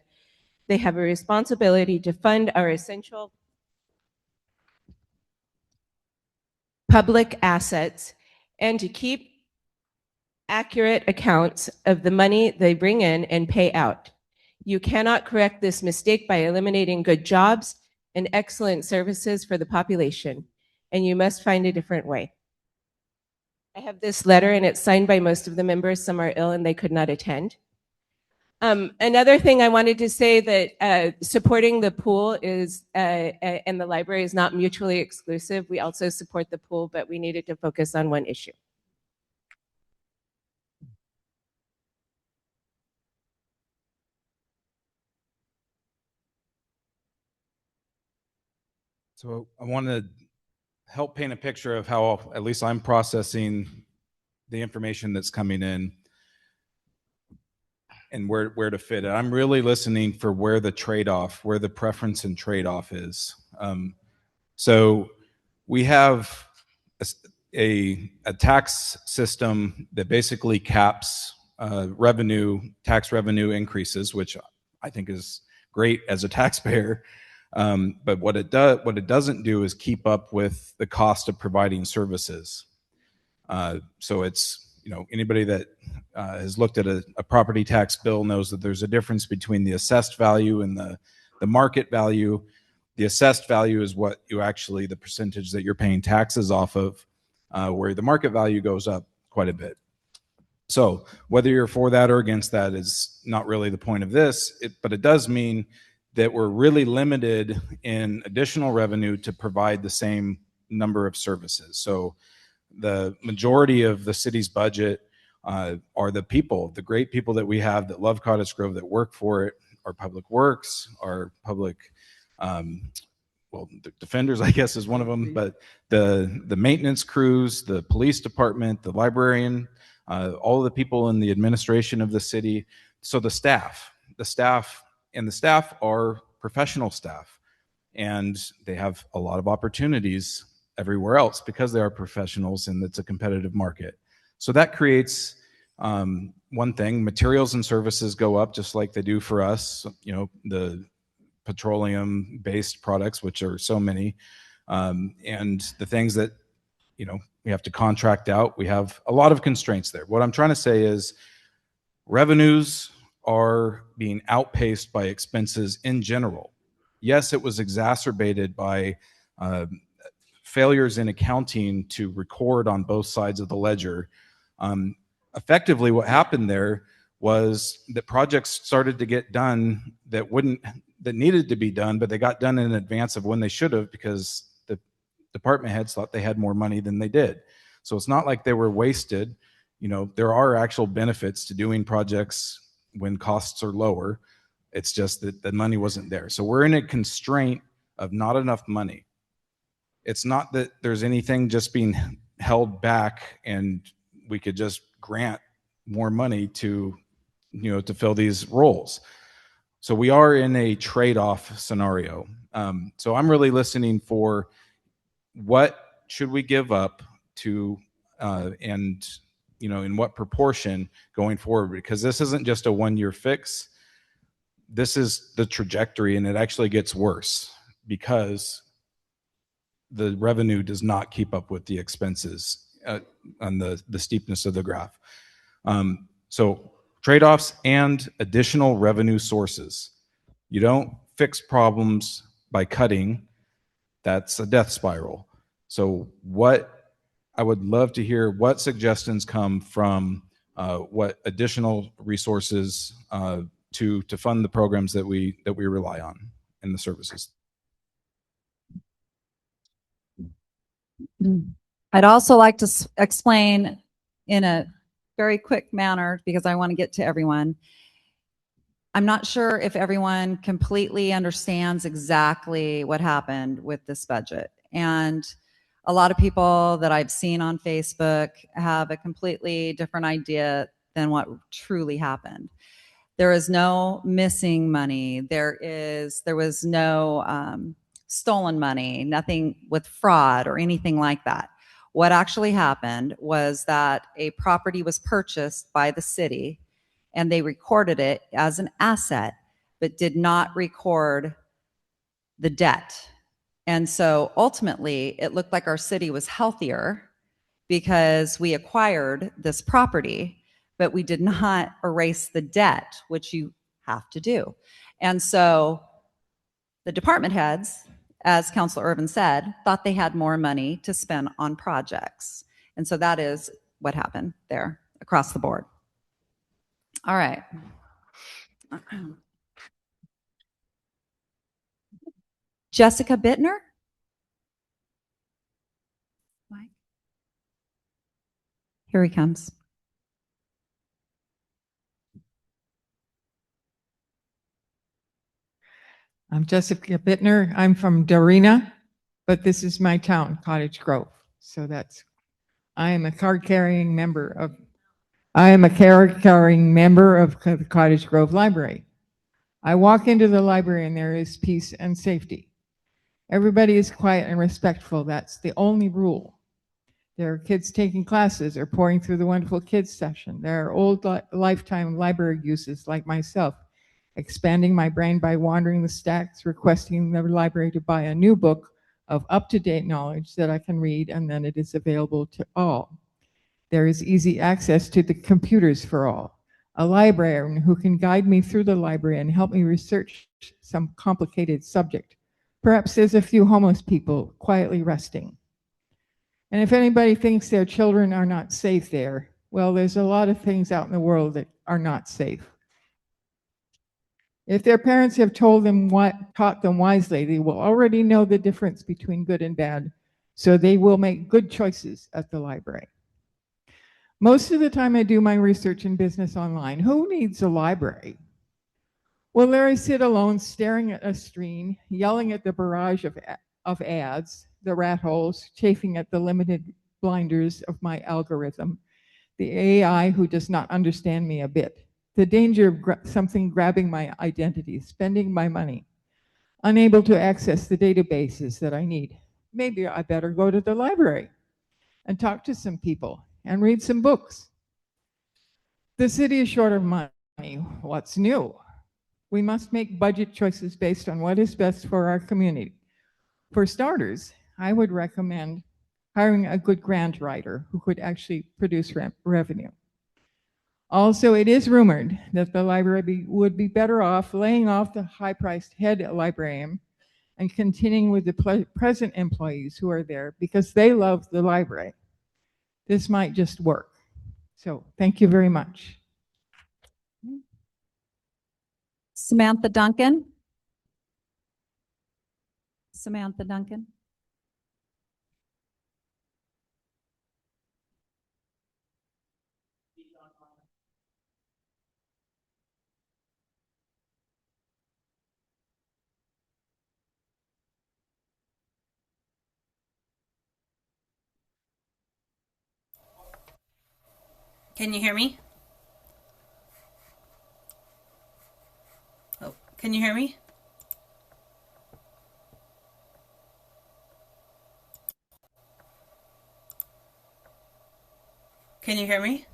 They have a responsibility to fund our essential public assets and to keep accurate accounts of the money they bring in and pay out. You cannot correct this mistake by eliminating good jobs, and excellent services for the population, and you must find a different way. I have this letter, and it's signed by most of the members. Some are ill and they could not attend. Another thing I wanted to say that supporting the pool is and the library is not mutually exclusive. We also support the pool, but we needed to focus on one issue. So I want to help paint a picture of how at least I'm processing the information that's coming in and where to fit it. I'm really listening for where the trade-off, where the preference and trade-off is. So we have a tax system that basically caps tax revenue increases, which I think is great as a taxpayer. But what it doesn't do is keep up with the cost of providing services. So it's, anybody that has looked at a property tax bill knows that there's a difference between the assessed value and the market value. The assessed value is what the percentage that you're paying taxes off of, where the market value goes up quite a bit. So whether you're for that or against that is not really the point of this, but it does mean that we're really limited in additional revenue to provide the same number of services. So the majority of the city's budget are the people, the great people that we have that love Cottage Grove, that work for it, our public works, our public, the defenders, I guess, is one of them, but the maintenance crews, the police department, the librarian, all of the people in the administration of the city. So the staff are professional staff, and they have a lot of opportunities everywhere else because they are professionals and it's a competitive market. So that creates one thing. Materials and services go up just like they do for us, the petroleum based products, which are so many, and the things that we have to contract out. We have a lot of constraints there. What I'm trying to say is revenues are being outpaced by expenses in general. Yes, it was exacerbated by failures in accounting to record on both sides of the ledger. Effectively, what happened there was that projects started to get done that needed to be done, but they got done in advance of when they should have because the department heads thought they had more money than they did. So it's not like they were wasted. There are actual benefits to doing projects when costs are lower. It's just that the money wasn't there. So we're in a constraint of not enough money. It's not that there's anything just being held back and we could just grant more money to fill these roles. So we are in a trade-off scenario. So I'm really listening for what should we give up to, and in what proportion going forward, because this isn't just a one-year fix. This is the trajectory, and it actually gets worse because the revenue does not keep up with the expenses on the steepness of the graph. So trade-offs and additional revenue sources. You don't fix problems by cutting. That's a death spiral. So I would love to hear what suggestions come from what additional resources to fund the programs that we rely on and the services. I'd also like to explain in a very quick manner, because I want to get to everyone. I'm not sure if everyone completely understands exactly what happened with this budget. And a lot of people that I've seen on Facebook have a completely different idea than what truly happened. There is no missing money. There was no stolen money, nothing with fraud or anything like that. What actually happened was that a property was purchased by the city and they recorded it as an asset, but did not record the debt. And so ultimately, it looked like our city was healthier because we acquired this property, but we did not erase the debt, which you have to do. And so the department heads as Councilor Irvin said, thought they had more money to spend on projects. And so that is what happened there across the board. All right. Jessica Bittner? Mike? Here he comes. I'm Jessica Bittner. I'm from Darina, but this is my town, Cottage Grove. So I am a card-carrying member of the Cottage Grove Library. I walk into the library and there is peace and safety. Everybody is quiet and respectful. That's the only rule. There are kids taking classes or pouring through the wonderful kids session. There are old lifetime library users like myself, expanding my brain by wandering the stacks, requesting the library to buy a new book of up-to-date knowledge that I can read, and then it is available to all. There is easy access to the computers for all. A librarian who can guide me through the library and help me research some complicated subject. Perhaps there's a few homeless people quietly resting. And if anybody thinks their children are not safe there, well, there's a lot of things out in the world that are not safe. If their parents have taught them wisely, they will already know the difference between good and bad, so they will make good choices at the library. Most of the time I do my research in business online. Who needs a library? Well, there I sit alone, staring at a screen, yelling at the barrage of ads, the rat holes, chafing at the limited blinders of my algorithm, the AI who does not understand me a bit, the danger of something grabbing my identity, spending my money, unable to access the databases that I need. Maybe I better go to the library and talk to some people and read some books. The city is short of money. What's new? We must make budget choices based on what is best for our community. For starters, I would recommend hiring a good grant writer who could actually produce revenue. Also, it is rumored that the library would be better off laying off the high-priced head librarian and continuing with the present employees who are there because they love the library. This might just work. So thank you very much. Samantha Duncan? Samantha Duncan? Can you hear me? Oh, can you hear me? Can you hear me?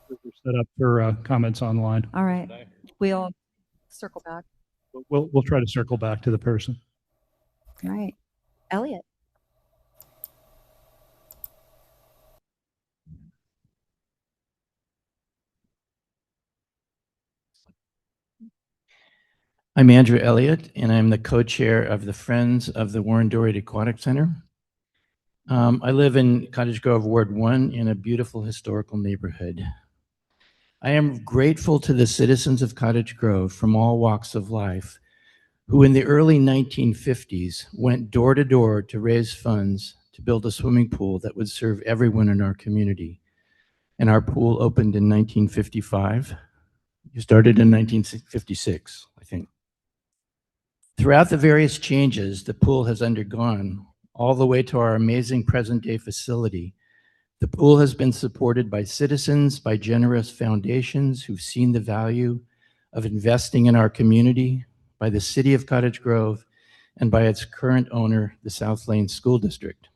We're set up for comments online. All right. We'll circle back. We'll try to circle back to the person. All right. Elliot. I'm Andrew Elliott, and I'm the co-chair of the Friends of the Warren Dorrit Aquatic Center. I live in Cottage Grove, Ward 1, in a beautiful historical neighborhood. I am grateful to the citizens of Cottage Grove from all walks of life who in the early 1950s went door to door to raise funds to build a swimming pool that would serve everyone in our community. And our pool opened in 1955. You started in 1956, I think. Throughout the various changes the pool has undergone, all the way to our amazing present-day facility, the pool has been supported by citizens, by generous foundations who've seen the value of investing in our community, by the City of Cottage Grove, and by its current owner, the South Lane School District.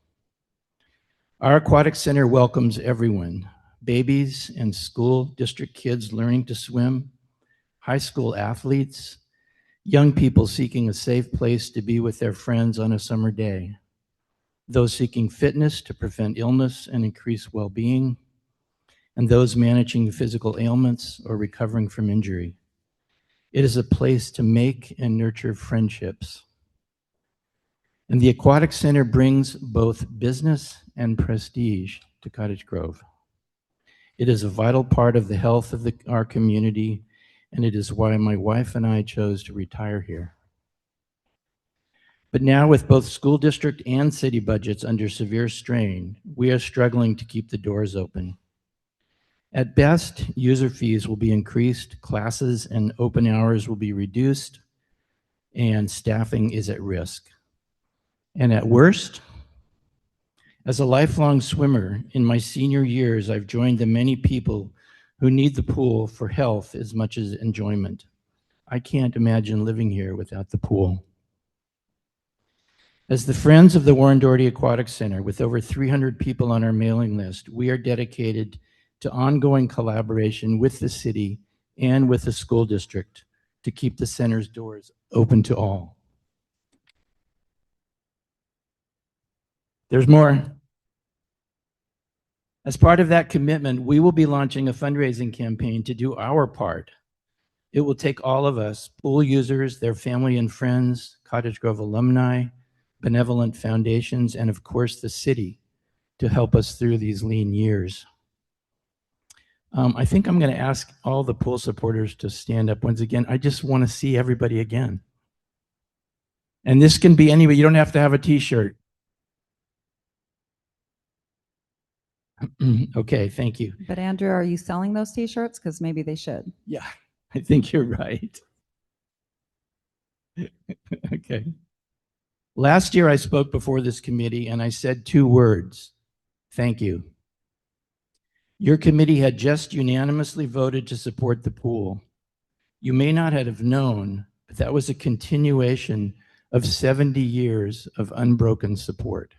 Our aquatic center welcomes everyone, babies and school district kids learning to swim, high school athletes, young people seeking a safe place to be with their friends on a summer day, those seeking fitness to prevent illness and increase well-being, and those managing physical ailments or recovering from injury. It is a place to make and nurture friendships. And the Aquatic Center brings both business and prestige to Cottage Grove. It is a vital part of the health of our community, and it is why my wife and I chose to retire here. But now, with both school district and city budgets under severe strain, we are struggling to keep the doors open. At best, user fees will be increased, classes and open hours will be reduced, and staffing is at risk. And at worst, as a lifelong swimmer, in my senior years, I've joined the many people who need the pool for health as much as enjoyment. I can't imagine living here without the pool. As the Friends of the Warren Doherty Aquatic Center, with over 300 people on our mailing list, we are dedicated to ongoing collaboration with the city and with the school district to keep the center's doors open to all. There's more. As part of that commitment, we will be launching a fundraising campaign to do our part. It will take all of us, pool users, their family and friends, Cottage Grove alumni, benevolent foundations, and of course the city, to help us through these lean years. I think I'm going to ask all the pool supporters to stand up once again. I just want to see everybody again. And this can be anybody. You don't have to have a t-shirt. Okay, thank you. But Andrew, are you selling those t-shirts? Because maybe they should. Yeah, I think you're right. Okay. Last year I spoke before this committee and I said 2 words: thank you. Your committee had just unanimously voted to support the pool. You may not have known, but that was a continuation of 70 years of unbroken support.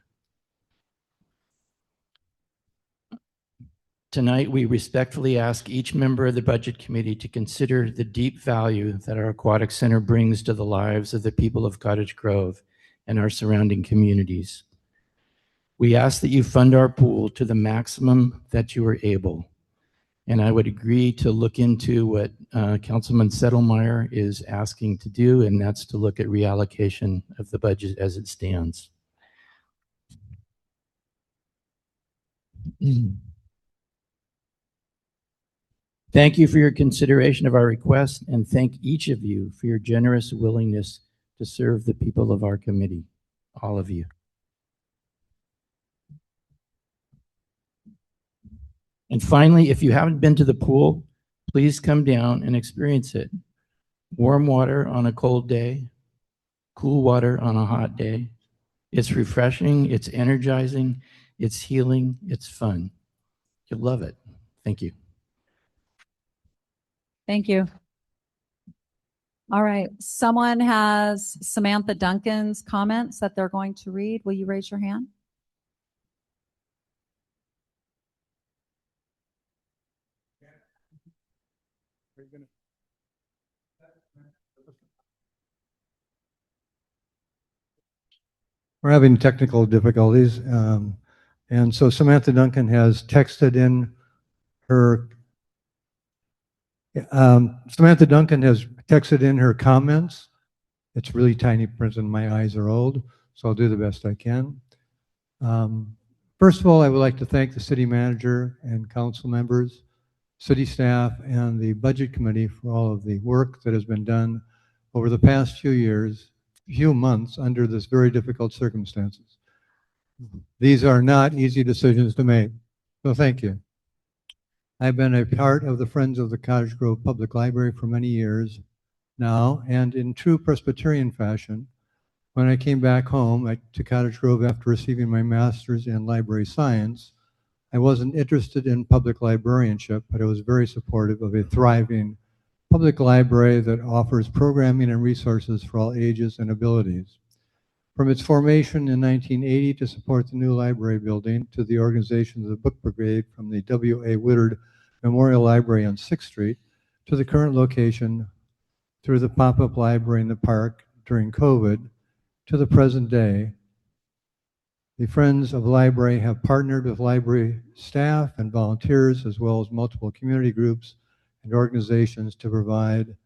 Tonight, we respectfully ask each member of the Budget Committee to consider the deep value that our Aquatic Center brings to the lives of the people of Cottage Grove and our surrounding communities. We ask that you fund our pool to the maximum that you are able. And I would agree to look into what Councilman Settlemyre is asking to do, and that's to look at reallocation of the budget as it stands. Thank you for your consideration of our request, and thank each of you for your generous willingness to serve the people of our committee, all of you. And finally, if you haven't been to the pool, please come down and experience it. Warm water on a cold day, cool water on a hot day. It's refreshing, it's energizing, it's healing, it's fun. You'll love it. Thank you. Thank you. All right. Someone has Samantha Duncan's comments that they're going to read. Will you raise your hand? We're having technical difficulties. And so Samantha Duncan has texted in her comments. It's really tiny print and my eyes are old, so I'll do the best I can. First of all, I would like to thank the city manager and council members, city staff, and the budget committee for all of the work that has been done over the past few months under this very difficult circumstances. These are not easy decisions to make, so thank you. I've been a part of the Friends of the Cottage Grove Public Library for many years now, and in true Presbyterian fashion, when I came back home to Cottage Grove after receiving my master's in library science, I wasn't interested in public librarianship, but I was very supportive of a thriving public library that offers programming and resources for all ages and abilities. From its formation in 1980 to support the new library building, to the organization of the Book Brigade from the W.A. Woodard Memorial Library on 6th Street, to the current location through the pop-up library in the park during COVID, to the present day, the Friends of the Library have partnered with library staff and volunteers, as well as multiple community groups and organizations to provide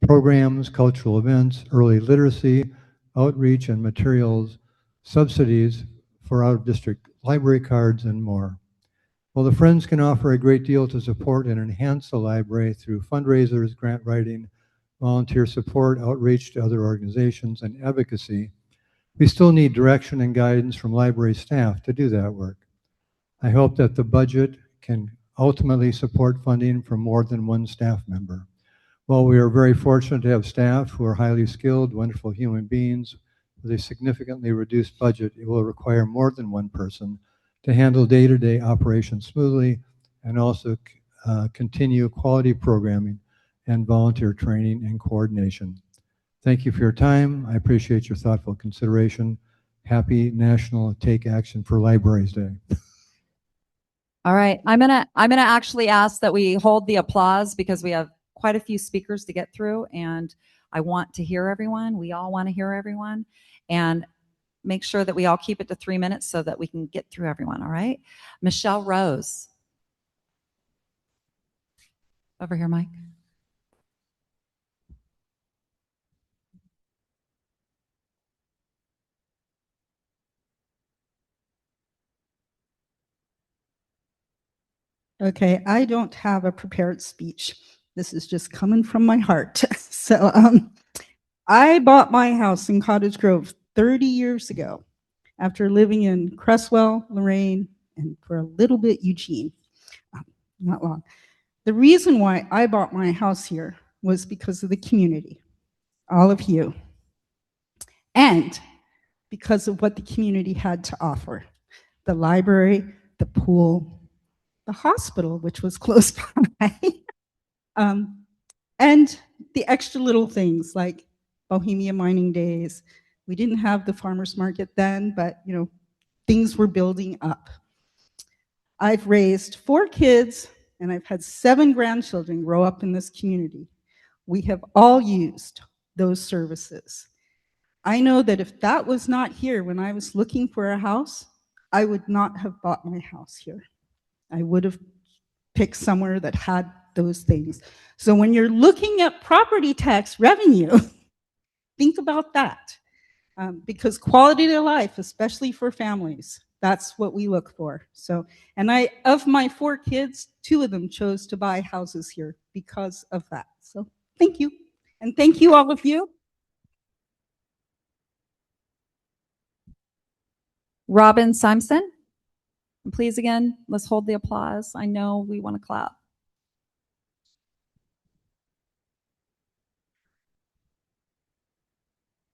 programs, cultural events, early literacy, outreach and materials, subsidies for out-of-district library cards, and more. While the Friends can offer a great deal to support and enhance the library through fundraisers, grant writing, volunteer support, outreach to other organizations, and advocacy, we still need direction and guidance from library staff to do that work. I hope that the budget can ultimately support funding for more than one staff member. While we are very fortunate to have staff who are highly skilled, wonderful human beings with a significantly reduced budget, it will require more than one person to handle day-to-day operations smoothly and also continue quality programming and volunteer training and coordination. Thank you for your time. I appreciate your thoughtful consideration. Happy National Take Action for Libraries Day. All right, I'm gonna actually ask that we hold the applause because we have quite a few speakers to get through, and I want to hear everyone. We all want to hear everyone, and make sure that we all keep it to 3 minutes so that we can get through everyone. All right, Michelle Rose, over here, Mike. Okay, I don't have a prepared speech. This is just coming from my heart. So I bought my house in Cottage Grove 30 years ago after living in Cresswell, Lorraine, and for a little bit Eugene. Not long. The reason why I bought my house here was because of the community, all of you, and because of what the community had to offer. The library, the pool, the hospital, which was close by, and the extra little things like Bohemia Mining Days. We didn't have the farmers market then, but things were building up. I've raised 4 kids and I've had 7 grandchildren grow up in this community. We have all used those services. I know that if that was not here when I was looking for a house, I would not have bought my house here. I would have picked somewhere that had those things. So when you're looking at property tax revenue, think about that. Because quality of life, especially for families, that's what we look for. So, and of my 4 kids, 2 of them chose to buy houses here because of that. So thank you. And thank you, all of you. Robin Simpson. And please, again, let's hold the applause. I know we want to clap.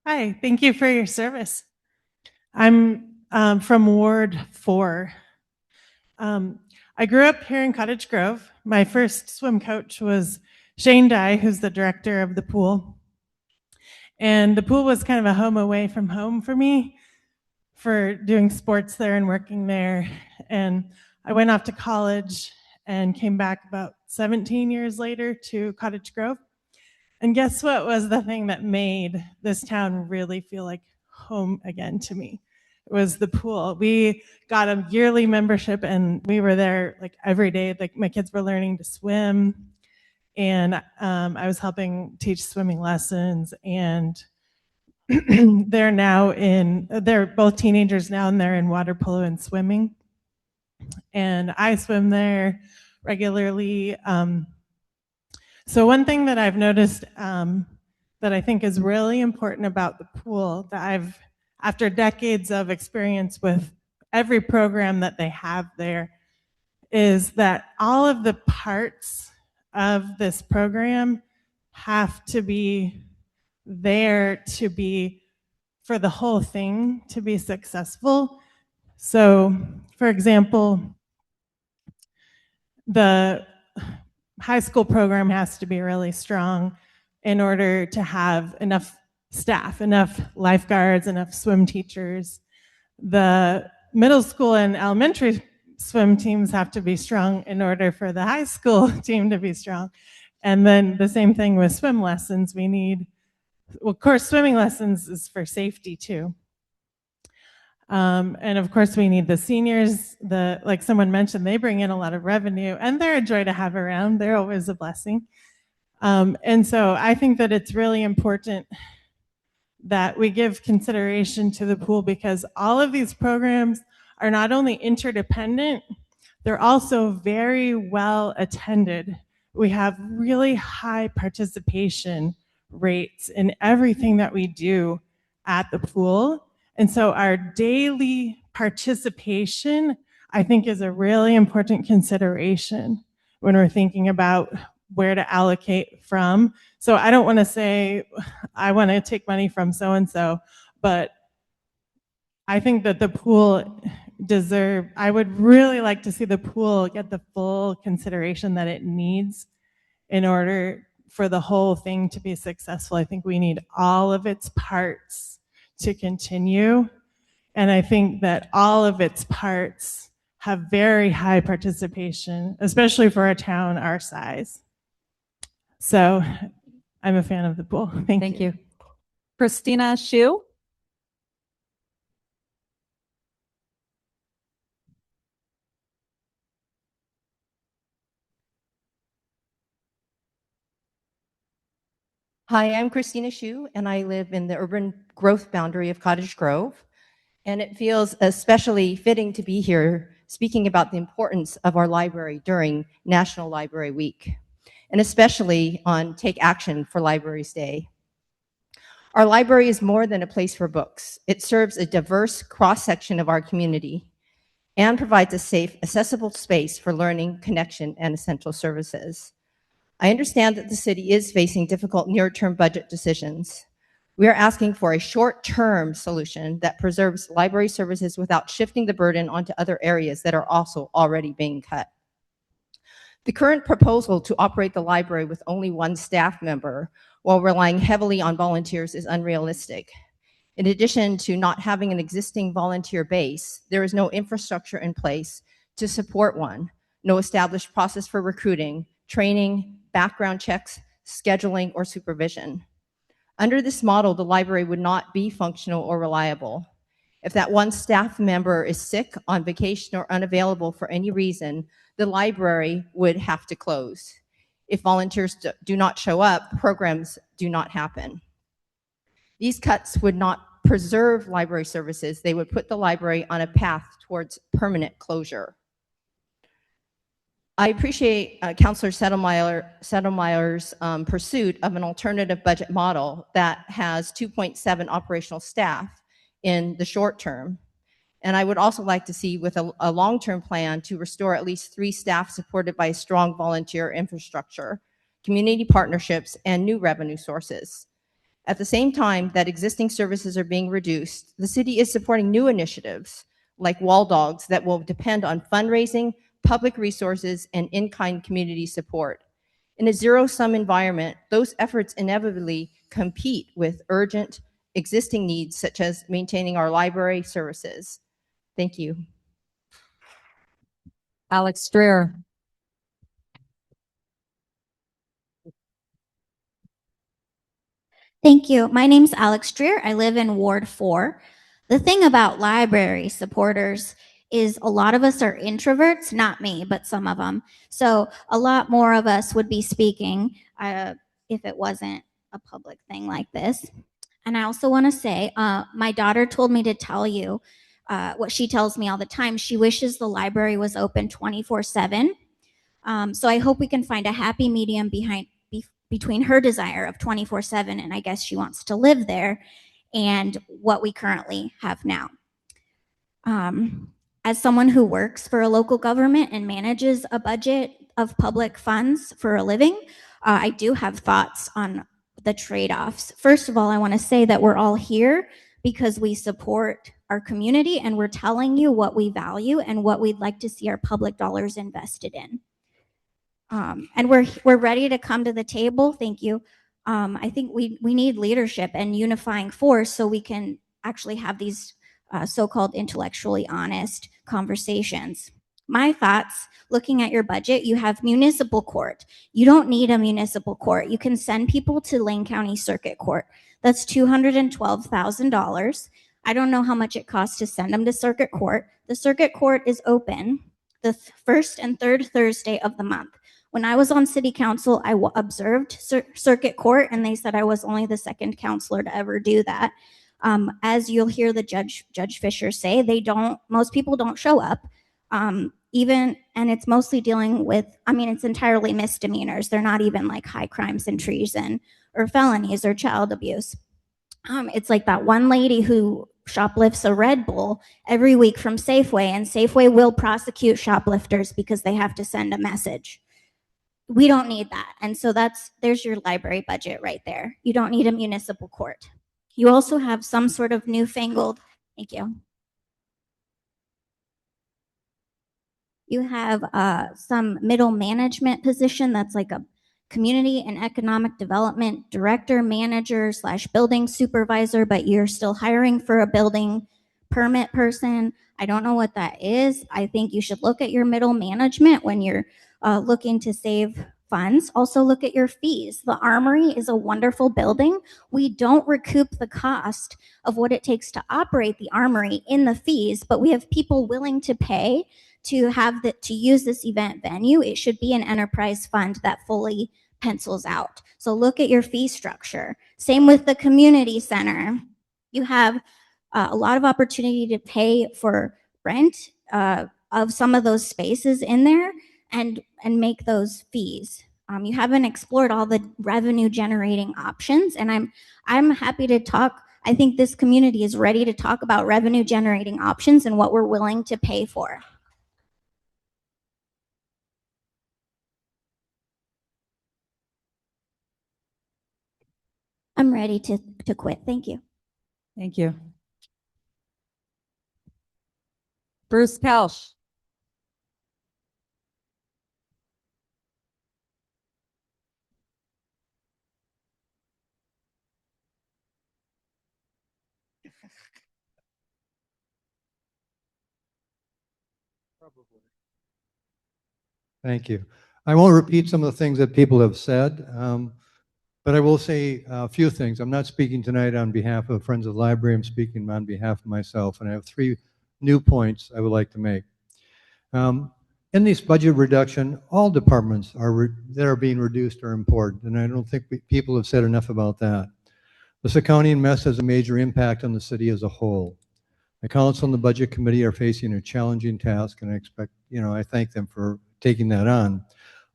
Hi, thank you for your service. I'm from Ward 4. I grew up here in Cottage Grove. My first swim coach was Shane Dye, who's the director of the pool. And the pool was kind of a home away from home for me for doing sports there and working there. And I went off to college and came back about 17 years later to Cottage Grove. And guess what was the thing that made this town really feel like home again to me? It was the pool. We got a yearly membership and we were there like every day. Like my kids were learning to swim and I was helping teach swimming lessons, and they're both teenagers now and they're in water polo and swimming. And I swim there regularly. So one thing that I've noticed that I think is really important about the pool that after decades of experience with every program that they have there, is that all of the parts of this program have to be there to be, for the whole thing to be successful. So, for example, the high school program has to be really strong in order to have enough staff, enough lifeguards, enough swim teachers. The middle school and elementary swim teams have to be strong in order for the high school team to be strong. And then the same thing with swim lessons. We need, well, of course, swimming lessons is for safety too. And of course, we need the seniors. Like someone mentioned, they bring in a lot of revenue, and they're a joy to have around. They're always a blessing. And so I think that it's really important that we give consideration to the pool, because all of these programs are not only interdependent, they're also very well attended. We have really high participation rates in everything that we do at the pool. And so our daily participation, I think, is a really important consideration when we're thinking about where to allocate from. So I don't want to say I want to take money from so-and-so, but I think that the pool I would really like to see the pool get the full consideration that it needs in order for the whole thing to be successful. I think we need all of its parts to continue. And I think that all of its parts have very high participation, especially for a town our size. So I'm a fan of the pool. Thank you. Christina Shu. Hi, I'm Christina Shu, and I live in the urban growth boundary of Cottage Grove. And it feels especially fitting to be here speaking about the importance of our library during National Library Week, and especially on Take Action for Libraries Day. Our library is more than a place for books. It serves a diverse cross-section of our community and provides a safe, accessible space for learning, connection, and essential services. I understand that the city is facing difficult near-term budget decisions. We are asking for a short-term solution that preserves library services without shifting the burden onto other areas that are also already being cut. The current proposal to operate the library with only one staff member while relying heavily on volunteers is unrealistic. In addition to not having an existing volunteer base, there is no infrastructure in place to support one, no established process for recruiting, training, background checks, scheduling, or supervision. Under this model, the library would not be functional or reliable. If that one staff member is sick, on vacation, or unavailable for any reason, the library would have to close. If volunteers do not show up, programs do not happen. These cuts would not preserve library services. They would put the library on a path towards permanent closure. I appreciate Councillor Settlemeyer's pursuit of an alternative budget model that has 2.7 operational staff in the short term. And I would also like to see with a long-term plan to restore at least 3 staff supported by a strong volunteer infrastructure, community partnerships, and new revenue sources. At the same time that existing services are being reduced, the city is supporting new initiatives like Wall Dogs that will depend on fundraising, public resources, and in-kind community support. In a zero-sum environment, those efforts inevitably compete with urgent existing needs, such as maintaining our library services. Thank you. Alex Dreer. Thank you. My name's Alex Dreer. I live in Ward 4. The thing about library supporters is a lot of us are introverts, not me, but some of them. So a lot more of us would be speaking if it wasn't a public thing like this. And I also want to say, my daughter told me to tell you what she tells me all the time. She wishes the library was open 24/7. So I hope we can find a happy medium between her desire of 24/7, and I guess she wants to live there, and what we currently have now. As someone who works for a local government and manages a budget of public funds for a living, I do have thoughts on the trade-offs. First of all, I want to say that we're all here because we support our community, and we're telling you what we value and what we'd like to see our public dollars invested in. And we're ready to come to the table. Thank you. I think we need leadership and unifying force so we can actually have these so-called intellectually honest conversations. My thoughts, looking at your budget, you have municipal court. You don't need a municipal court. You can send people to Lane County Circuit Court. That's $212,000. I don't know how much it costs to send them to Circuit Court. The Circuit Court is open the first and third Thursday of the month. When I was on city council, I observed circuit court, and they said I was only the second counselor to ever do that. As you'll hear the Judge Fisher say, most people don't show up. And it's mostly dealing with, it's entirely misdemeanors. They're not even like high crimes and treason or felonies or child abuse. It's like that one lady who shoplifts a Red Bull every week from Safeway, and Safeway will prosecute shoplifters because they have to send a message. We don't need that. And so there's your library budget right there. You don't need a municipal court. You also have some sort of newfangled, thank you. You have some middle management position that's like a community and economic development director, manager / building supervisor, but you're still hiring for a building permit person. I don't know what that is. I think you should look at your middle management when you're looking to save funds. Also look at your fees. The Armory is a wonderful building. We don't recoup the cost of what it takes to operate the Armory in the fees, but we have people willing to pay to use this event venue. It should be an enterprise fund that fully pencils out. So look at your fee structure. Same with the community center. You have a lot of opportunity to pay for rent of some of those spaces in there and make those fees. You haven't explored all the revenue generating options, and I'm happy to talk. I think this community is ready to talk about revenue generating options and what we're willing to pay for. I'm ready to quit. Thank you. Thank you. Bruce Kelsch. Thank you. I won't repeat some of the things that people have said, but I will say a few things. I'm not speaking tonight on behalf of Friends of the Library. I'm speaking on behalf of myself, and I have 3 new points I would like to make. In this budget reduction, all departments that are being reduced are important, and I don't think people have said enough about that. This accounting mess has a major impact on the city as a whole. The council and the budget committee are facing a challenging task, and I thank them for taking that on.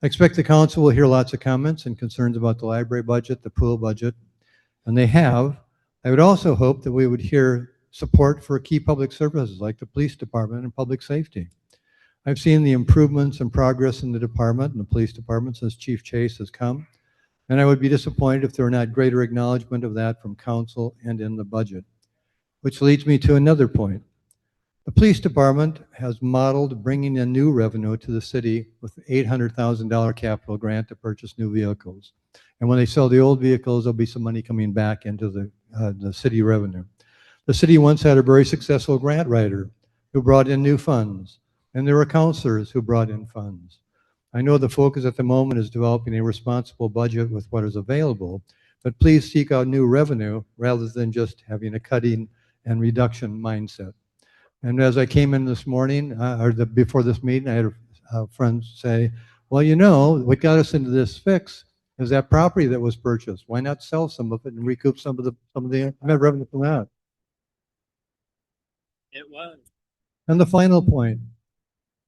I expect the council will hear lots of comments and concerns about the library budget, the pool budget, and they have. I would also hope that we would hear support for key public services like the police department and public safety. I've seen the improvements and progress in the department and the police department since Chief Chase has come, and I would be disappointed if there were not greater acknowledgement of that from council and in the budget. Which leads me to another point. The police department has modeled bringing in new revenue to the city with an $800,000 capital grant to purchase new vehicles. And when they sell the old vehicles, there'll be some money coming back into the city revenue. The city once had a very successful grant writer who brought in new funds, and there were counselors who brought in funds. I know the focus at the moment is developing a responsible budget with what is available, but please seek out new revenue rather than just having a cutting and reduction mindset. And as I came in this morning, before this meeting, I had a friend say, well, what got us into this fix is that property that was purchased. Why not sell some of it and recoup some of the revenue from that? It was. And the final point,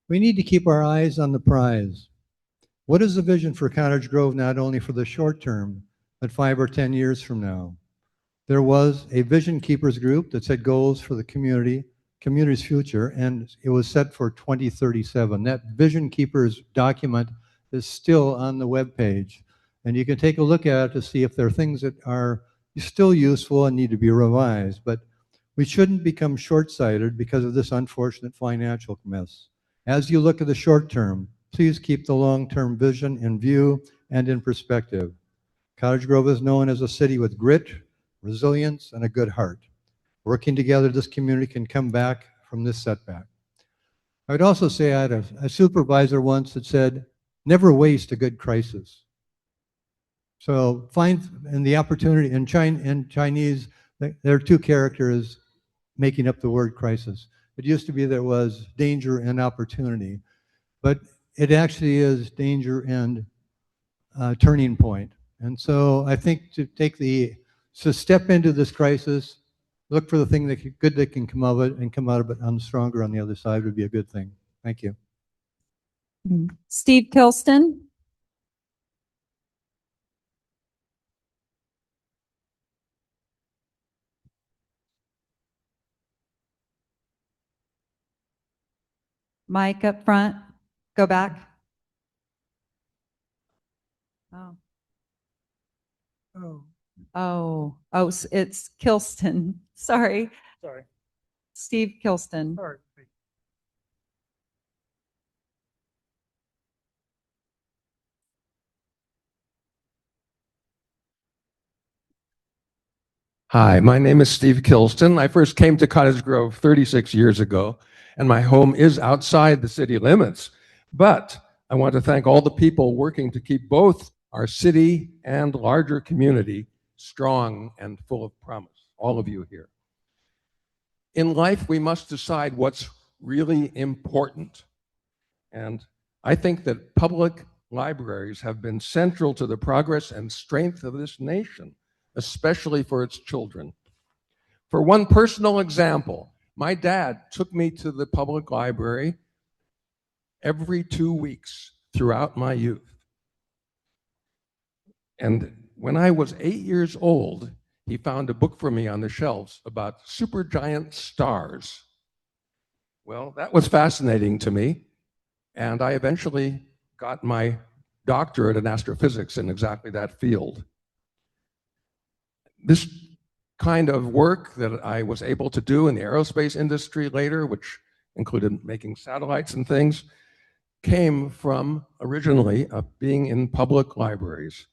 we need to keep our eyes on the prize. What is the vision for Cottage Grove, not only for the short term, but 5 or 10 years from now? There was a Vision Keepers group that set goals for the community's future, and it was set for 2037. That Vision Keepers document is still on the webpage, and you can take a look at it to see if there are things that are still useful and need to be revised. But we shouldn't become short-sighted because of this unfortunate financial mess. As you look at the short term, please keep the long-term vision in view and in perspective. Cottage Grove is known as a city with grit, resilience, and a good heart. Working together, this community can come back from this setback. I would also say I had a supervisor once that said, never waste a good crisis. So find in the opportunity, in Chinese, there are 2 characters making up the word crisis. It used to be there was danger and opportunity. But it actually is danger and turning point. And so I think to step into this crisis, look for the thing good that can come of it and come out of it stronger on the other side would be a good thing. Thank you. Steve Kilston. Mike up front. Go back. Oh. It's Kilston. Sorry. Sorry. Steve Kilston. Sorry. Hi, my name is Steve Kilston. I first came to Cottage Grove 36 years ago, and my home is outside the city limits. But I want to thank all the people working to keep both our city and larger community strong and full of promise, all of you here. In life, we must decide what's really important. And I think that public libraries have been central to the progress and strength of this nation, especially for its children. For one personal example, my dad took me to the public library every 2 weeks throughout my youth. And when I was 8 years old, he found a book for me on the shelves about supergiant stars. Well, that was fascinating to me, and I eventually got my doctorate in astrophysics in exactly that field. This kind of work that I was able to do in the aerospace industry later, which included making satellites and things, came from originally being in public libraries.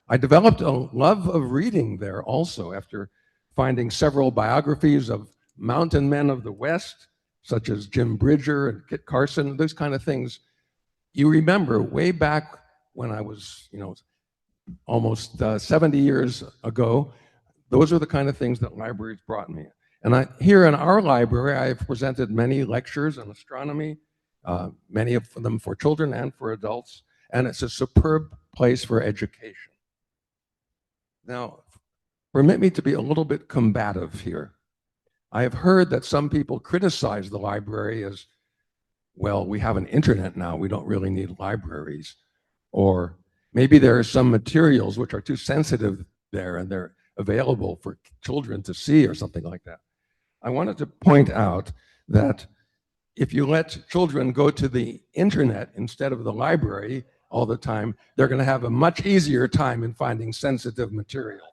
I developed a love of reading there also after finding several biographies of mountain men of the West, such as Jim Bridger and Kit Carson, those kind of things. You remember way back when I was, almost 70 years ago, those are the kind of things that libraries brought me. And here in our library, I have presented many lectures on astronomy, many of them for children and for adults, and it's a superb place for education. Now, permit me to be a little bit combative here. I have heard that some people criticize the library as, well, we have an internet now, we don't really need libraries. Or maybe there are some materials which are too sensitive there and they're available for children to see or something like that. I wanted to point out that if you let children go to the internet instead of the library all the time, they're going to have a much easier time in finding sensitive materials.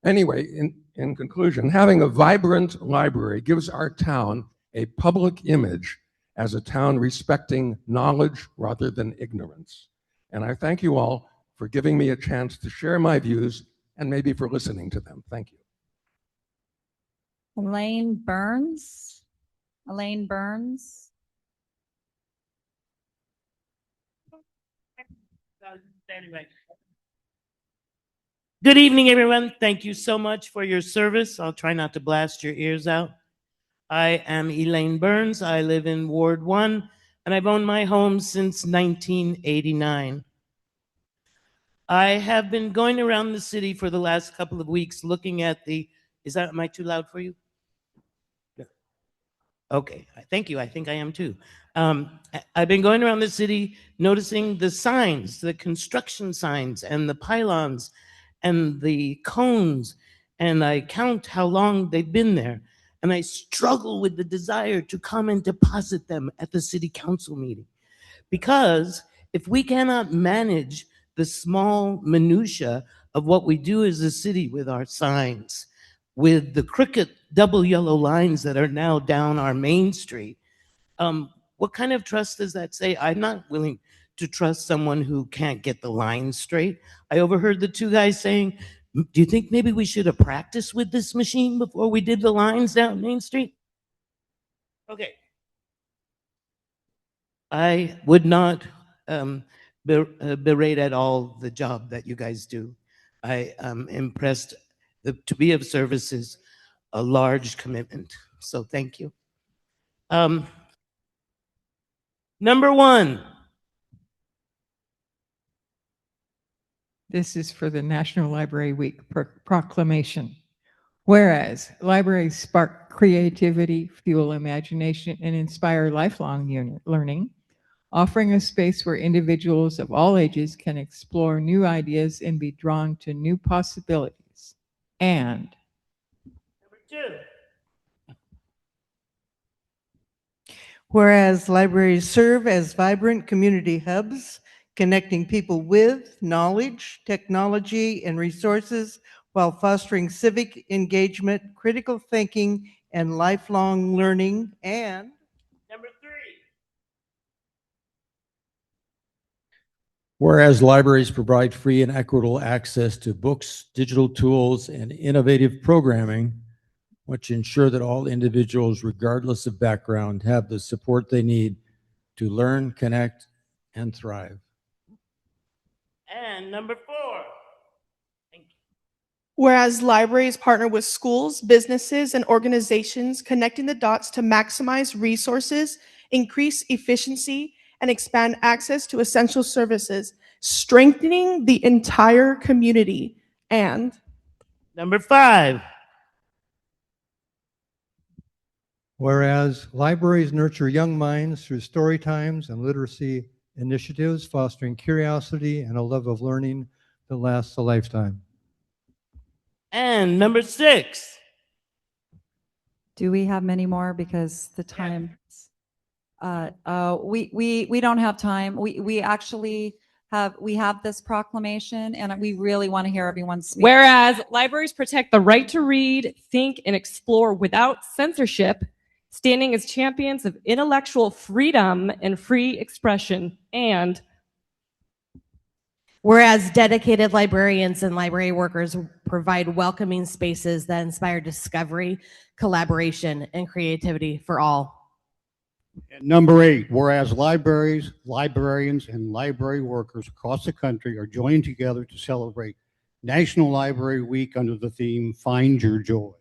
Anyway, in conclusion, having a vibrant library gives our town a public image as a town respecting knowledge rather than ignorance. And I thank you all for giving me a chance to share my views and maybe for listening to them. Thank you. Elaine Burns. Elaine Burns. Anyway. Good evening, everyone. Thank you so much for your service. I'll try not to blast your ears out. I am Elaine Burns. I live in Ward 1, and I've owned my home since 1989. I have been going around the city for the last couple of weeks looking at am I too loud for you? Okay, thank you. I think I am too. I've been going around the city noticing the signs, the construction signs and the pylons and the cones, and I count how long they've been there. And I struggle with the desire to come and deposit them at the city council meeting. Because if we cannot manage the small minutia of what we do as a city with our signs, with the crooked double yellow lines that are now down our main street, what kind of trust does that say? I'm not willing to trust someone who can't get the lines straight. I overheard the two guys saying, do you think maybe we should have practiced with this machine before we did the lines down Main Street? Okay. I would not berate at all the job that you guys do. I am impressed. To be of service is a large commitment. So thank you. Number one. This is for the National Library Week proclamation. Whereas libraries spark creativity, fuel imagination, and inspire lifelong learning, offering a space where individuals of all ages can explore new ideas and be drawn to new possibilities. And Number two. Whereas libraries serve as vibrant community hubs, connecting people with knowledge, technology, and resources while fostering civic engagement, critical thinking, and lifelong learning. And number three. Whereas libraries provide free and equitable access to books, digital tools, and innovative programming, which ensure that all individuals, regardless of background, have the support they need to learn, connect, and thrive. And number four. Whereas libraries partner with schools, businesses, and organizations, connecting the dots to maximize resources, increase efficiency, and expand access to essential services, strengthening the entire community. And number five. Whereas libraries nurture young minds through story times and literacy initiatives, fostering curiosity and a love of learning that lasts a lifetime. And number six. Do we have many more? Because the time. We don't have time. We actually have this proclamation, and we really want to hear everyone speak. Whereas libraries protect the right to read, think, and explore without censorship, standing as champions of intellectual freedom and free expression. And whereas dedicated librarians and library workers provide welcoming spaces that inspire discovery, collaboration, and creativity for all. And number 8, whereas libraries, librarians, and library workers across the country are joining together to celebrate National Library Week under the theme, Find Your Joy.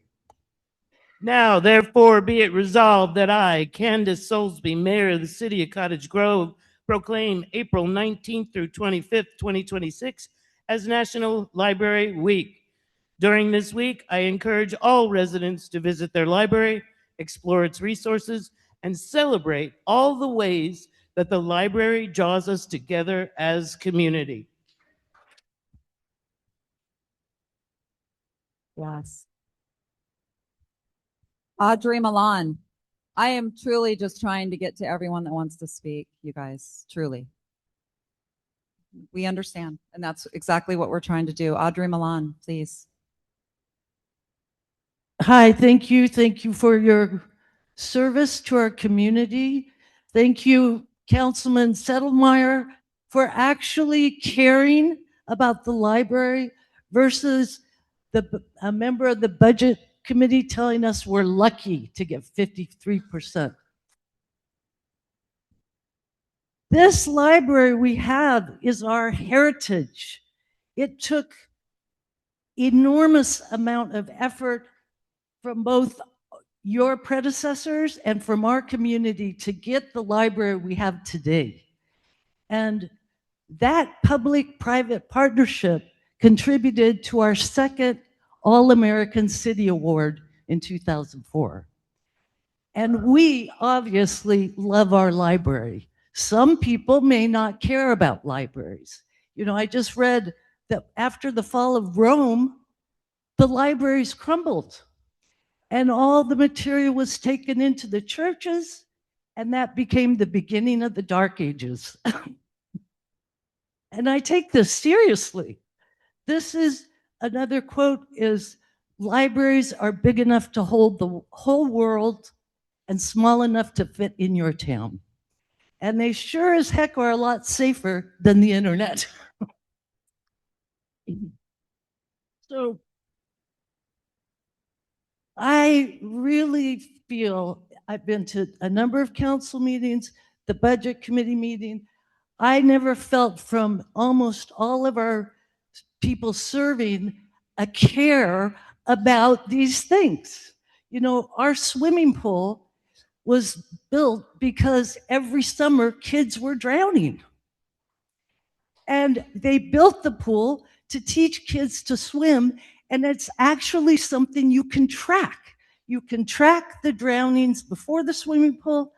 Now, therefore, be it resolved that I, Candace Soulsby, Mayor of the City of Cottage Grove, proclaim April 19th through 25th, 2026 as National Library Week. During this week, I encourage all residents to visit their library, explore its resources, and celebrate all the ways that the library draws us together as community. Yes. Audrey Milan. I am truly just trying to get to everyone that wants to speak, you guys, truly. We understand, and that's exactly what we're trying to do. Audrey Milan, please. Hi, thank you. Thank you for your service to our community. Thank you, Councilman Settlemyre, for actually caring about the library versus a member of the budget committee telling us we're lucky to get 53%. This library we have is our heritage. It took enormous amount of effort from both your predecessors and from our community to get the library we have today. And that public-private partnership contributed to our second All-American City Award in 2004. And we obviously love our library. Some people may not care about libraries. You know, I just read that after the fall of Rome, the libraries crumbled and all the material was taken into the churches, and that became the beginning of the Dark Ages. And I take this seriously. This is another quote is, libraries are big enough to hold the whole world and small enough to fit in your town. And they sure as heck are a lot safer than the internet. So I really feel, I've been to a number of council meetings, the budget committee meeting. I never felt from almost all of our people serving a care about these things. Our swimming pool was built because every summer kids were drowning. And they built the pool to teach kids to swim, and it's actually something you can track. You can track the drownings before the swimming pool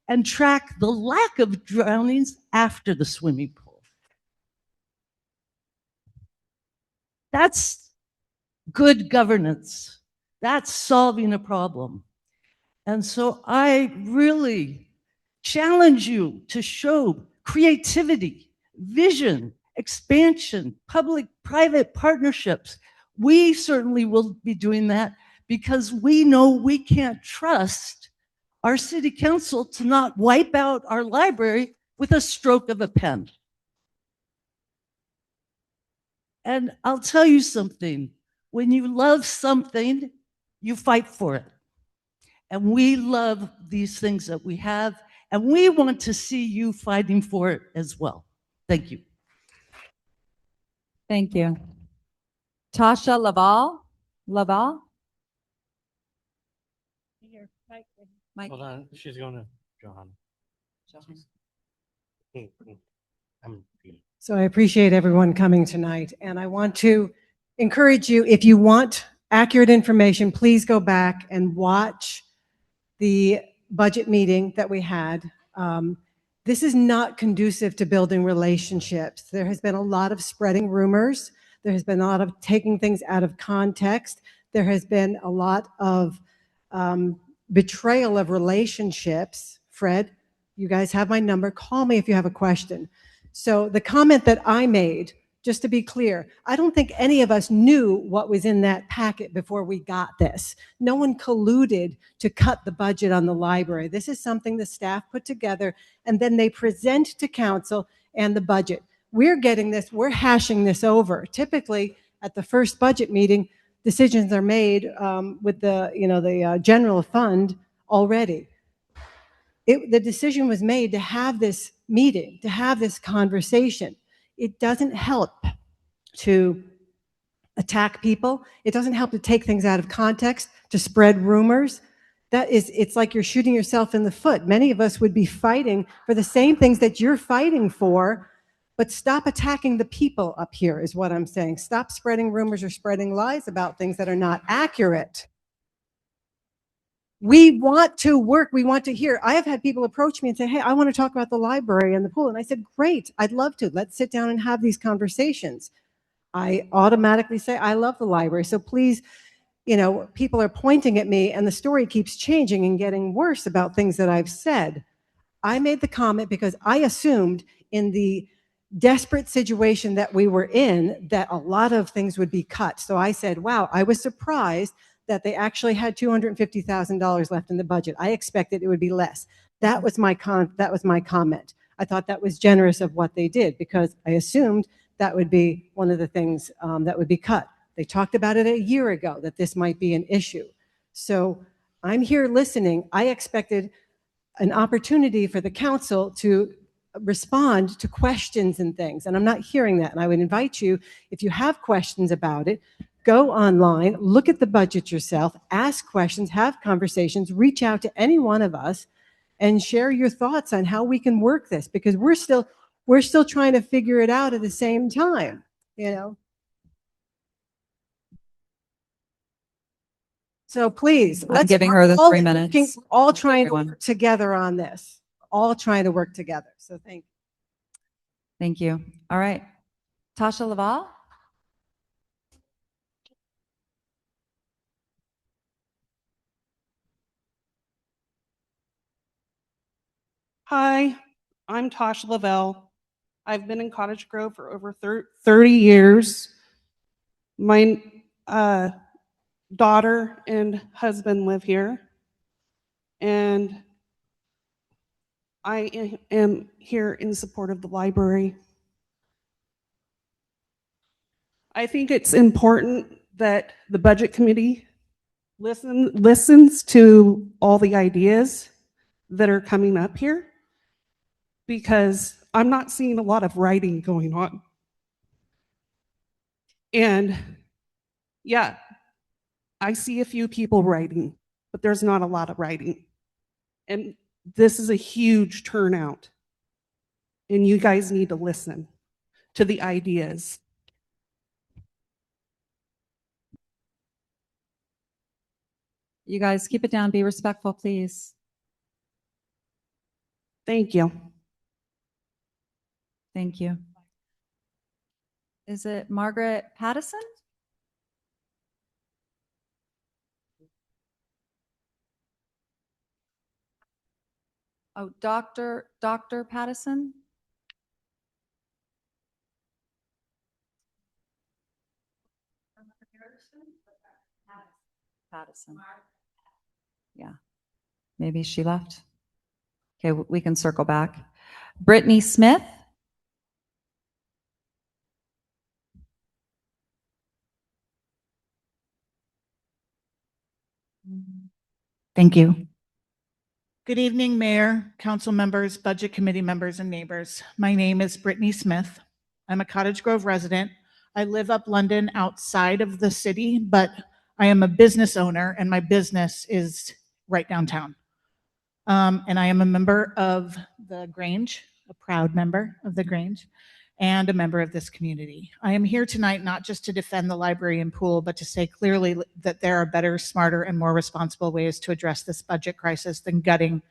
and track the lack of drownings after the swimming pool. That's good governance. That's solving a problem. And so I really challenge you to show creativity, vision, expansion, public-private partnerships. We certainly will be doing that because we know we can't trust our city council to not wipe out our library with a stroke of a pen. And I'll tell you something, when you love something, you fight for it. And we love these things that we have, and we want to see you fighting for it as well. Thank you. Thank you. Tasha Laval? Laval? Mike. Hold on, she's going to John. So I appreciate everyone coming tonight, and I want to encourage you, if you want accurate information, please go back and watch the budget meeting that we had. This is not conducive to building relationships. There has been a lot of spreading rumors. There has been a lot of taking things out of context. There has been a lot of betrayal of relationships. Fred, you guys have my number. Call me if you have a question. So the comment that I made, just to be clear, I don't think any of us knew what was in that packet before we got this. No one colluded to cut the budget on the library. This is something the staff put together, and then they present to council and the budget. We're getting this, we're hashing this over. Typically, at the first budget meeting, decisions are made with the general fund already. The decision was made to have this meeting, to have this conversation. It doesn't help to attack people. It doesn't help to take things out of context, to spread rumors. It's like you're shooting yourself in the foot. Many of us would be fighting for the same things that you're fighting for, but stop attacking the people up here is what I'm saying. Stop spreading rumors or spreading lies about things that are not accurate. We want to work. We want to hear. I have had people approach me and say, hey, I want to talk about the library and the pool. And I said, great, I'd love to. Let's sit down and have these conversations. I automatically say, I love the library. So please, people are pointing at me and the story keeps changing and getting worse about things that I've said. I made the comment because I assumed in the desperate situation that we were in that a lot of things would be cut. So I said, wow, I was surprised that they actually had $250,000 left in the budget. I expected it would be less. That was my comment. I thought that was generous of what they did because I assumed that would be one of the things that would be cut. They talked about it a year ago that this might be an issue. So I'm here listening. I expected an opportunity for the council to respond to questions and things, and I'm not hearing that. And I would invite you, if you have questions about it, go online, look at the budget yourself, ask questions, have conversations, reach out to any one of us and share your thoughts on how we can work this, because we're still trying to figure it out at the same time, So please, I'm giving her the 3 minutes. All trying to work together on this, all trying to work together. So thank you. Thank you. All right. Tasha Laval? Hi, I'm Tasha Lavelle. I've been in Cottage Grove for over 30 years. My daughter and husband live here, and I am here in support of the library. I think it's important that the budget committee listens to all the ideas that are coming up here, because I'm not seeing a lot of writing going on. And yeah, I see a few people writing, but there's not a lot of writing. And this is a huge turnout. And you guys need to listen to the ideas. You guys keep it down. Be respectful, please. Thank you. Thank you. Is it Margaret Pattison? Oh, Dr. Pattison? Pattison. Yeah. Maybe she left. Okay, we can circle back. Brittany Smith? Thank you. Good evening, Mayor, council members, budget committee members, and neighbors. My name is Brittany Smith. I'm a Cottage Grove resident. I live up London outside of the city, but I am a business owner and my business is right downtown. And I am a member of the Grange, a proud member of the Grange, and a member of this community. I am here tonight not just to defend the library and pool, but to say clearly that there are better, smarter, and more responsible ways to address this budget crisis than gutting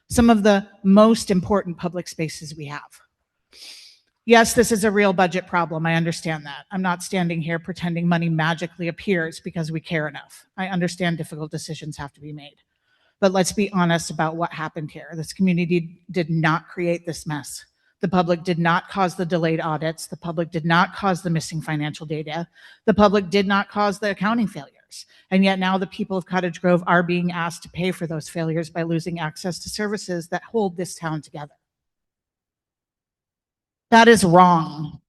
some of the most important public spaces we have. Yes, this is a real budget problem. I understand that. I'm not standing here pretending money magically appears because we care enough. I understand difficult decisions have to be made. But let's be honest about what happened here. This community did not create this mess. The public did not cause the delayed audits. The public did not cause the missing financial data. The public did not cause the accounting failures. And yet now the people of Cottage Grove are being asked to pay for those failures by losing access to services that hold this town together. That is wrong.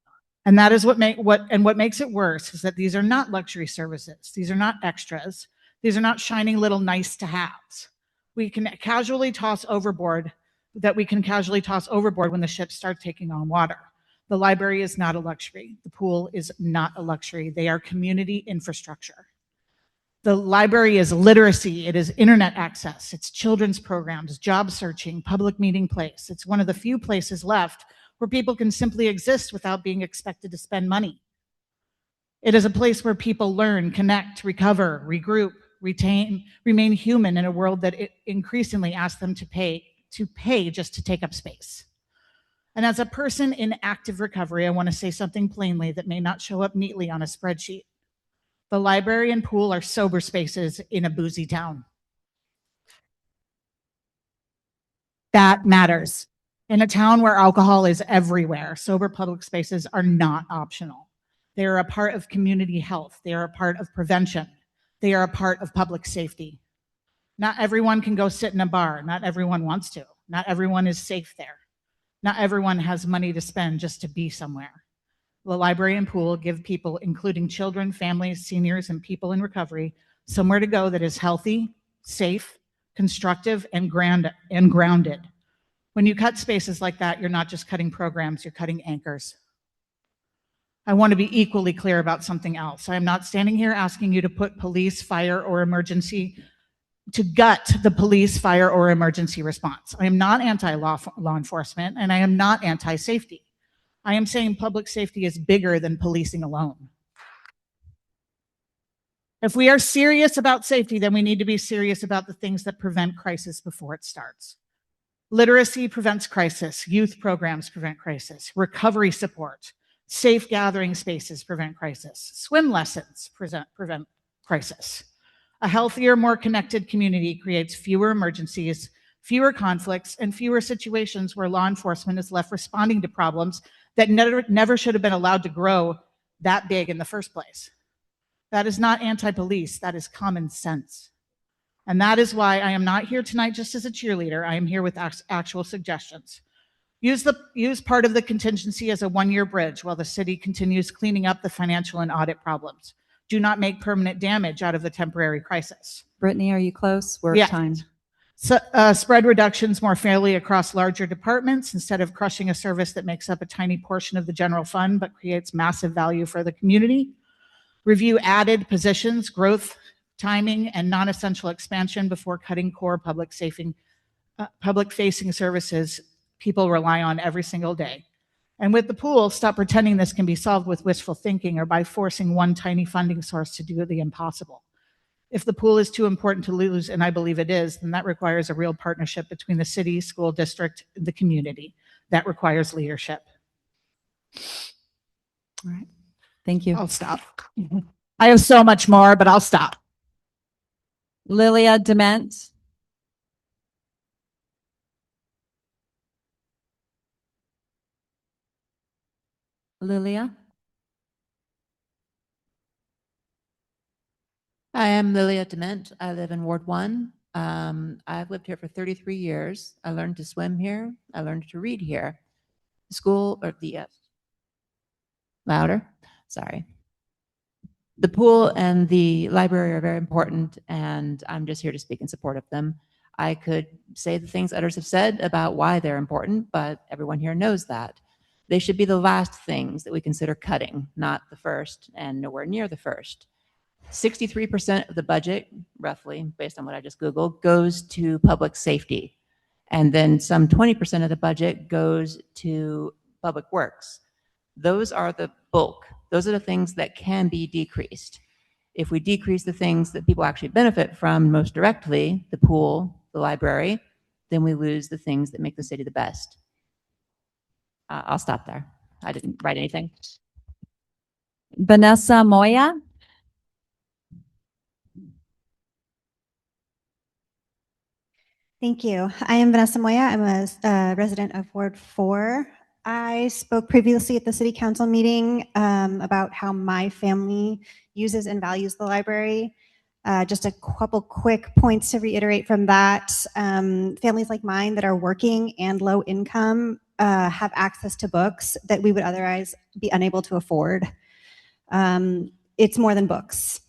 And that is what makes it worse is that these are not luxury services. These are not extras. These are not shining little nice to haves. We can casually toss overboard when the ships start taking on water. The library is not a luxury. The pool is not a luxury. They are community infrastructure. The library is literacy. It is internet access. It's children's programs, job searching, public meeting place. It's one of the few places left where people can simply exist without being expected to spend money. It is a place where people learn, connect, recover, regroup, remain human in a world that it increasingly asks them to pay just to take up space. And as a person in active recovery, I want to say something plainly that may not show up neatly on a spreadsheet. The library and pool are sober spaces in a boozy town. That matters. In a town where alcohol is everywhere, sober public spaces are not optional. They are a part of community health. They are a part of prevention. They are a part of public safety. Not everyone can go sit in a bar. Not everyone wants to. Not everyone is safe there. Not everyone has money to spend just to be somewhere. The library and pool give people, including children, families, seniors, and people in recovery, somewhere to go that is healthy, safe, constructive, and grounded. When you cut spaces like that, you're not just cutting programs, you're cutting anchors. I want to be equally clear about something else. I am not standing here asking you to put police, fire, or emergency, to gut the police, fire, or emergency response. I am not anti-law enforcement, and I am not anti-safety. I am saying public safety is bigger than policing alone. If we are serious about safety, then we need to be serious about the things that prevent crisis before it starts. Literacy prevents crisis. Youth programs prevent crisis. Recovery support. Safe gathering spaces prevent crisis. Swim lessons prevent crisis. A healthier, more connected community creates fewer emergencies, fewer conflicts, and fewer situations where law enforcement is left responding to problems that never should have been allowed to grow that big in the first place. That is not anti-police, that is common sense. And that is why I am not here tonight just as a cheerleader. I am here with actual suggestions. Use part of the contingency as a one-year bridge while the city continues cleaning up the financial and audit problems. Do not make permanent damage out of the temporary crisis. Brittany, are you close? Work time. So, spread reductions more fairly across larger departments instead of crushing a service that makes up a tiny portion of the general fund but creates massive value for the community. Review added positions, growth timing, and non-essential expansion before cutting core public-facing services people rely on every single day. And with the pool, stop pretending this can be solved with wishful thinking or by forcing one tiny funding source to do the impossible. If the pool is too important to lose, and I believe it is, then that requires a real partnership between the city, school district, and the community. That requires leadership. All right. Thank you. I'll stop. I have so much more, but I'll stop. Lilia Dement. Lilia. Hi, I'm Lilia Dement. I live in Ward 1. I've lived here for 33 years. I learned to swim here. I learned to read here. The school, or the, louder, sorry. The pool and the library are very important, and I'm just here to speak in support of them. I could say the things others have said about why they're important, but everyone here knows that. They should be the last things that we consider cutting, not the first, and nowhere near the first. 63% of the budget, roughly, based on what I just Googled, goes to public safety. And then some 20% of the budget goes to public works. Those are the bulk. Those are the things that can be decreased. If we decrease the things that people actually benefit from most directly, the pool, the library, then we lose the things that make the city the best. I'll stop there. I didn't write anything. Vanessa Moya. Thank you. I am Vanessa Moya. I'm a resident of Ward 4. I spoke previously at the city council meeting about how my family uses and values the library. Just a couple quick points to reiterate from that. Families like mine that are working and low income have access to books that we would otherwise be unable to afford. It's more than books.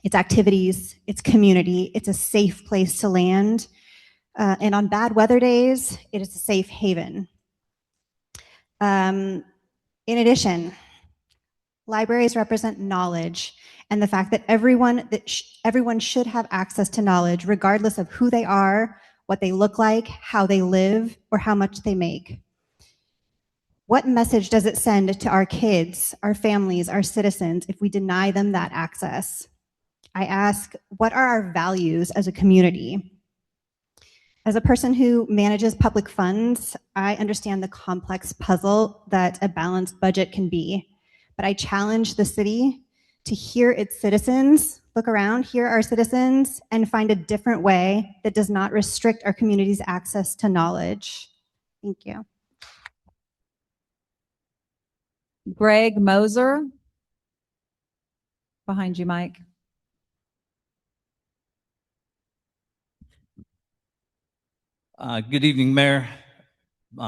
It's activities, it's community, it's a safe place to land. And on bad weather days, it is a safe haven. In addition, libraries represent knowledge and the fact that everyone should have access to knowledge regardless of who they are, what they look like, how they live, or how much they make. What message does it send to our kids, our families, our citizens if we deny them that access? I ask, what are our values as a community? As a person who manages public funds, I understand the complex puzzle that a balanced budget can be, but I challenge the city to hear its citizens, look around, hear our citizens, and find a different way that does not restrict our community's access to knowledge. Thank you. Greg Moser. Behind you, Mike. Good evening, Mayor,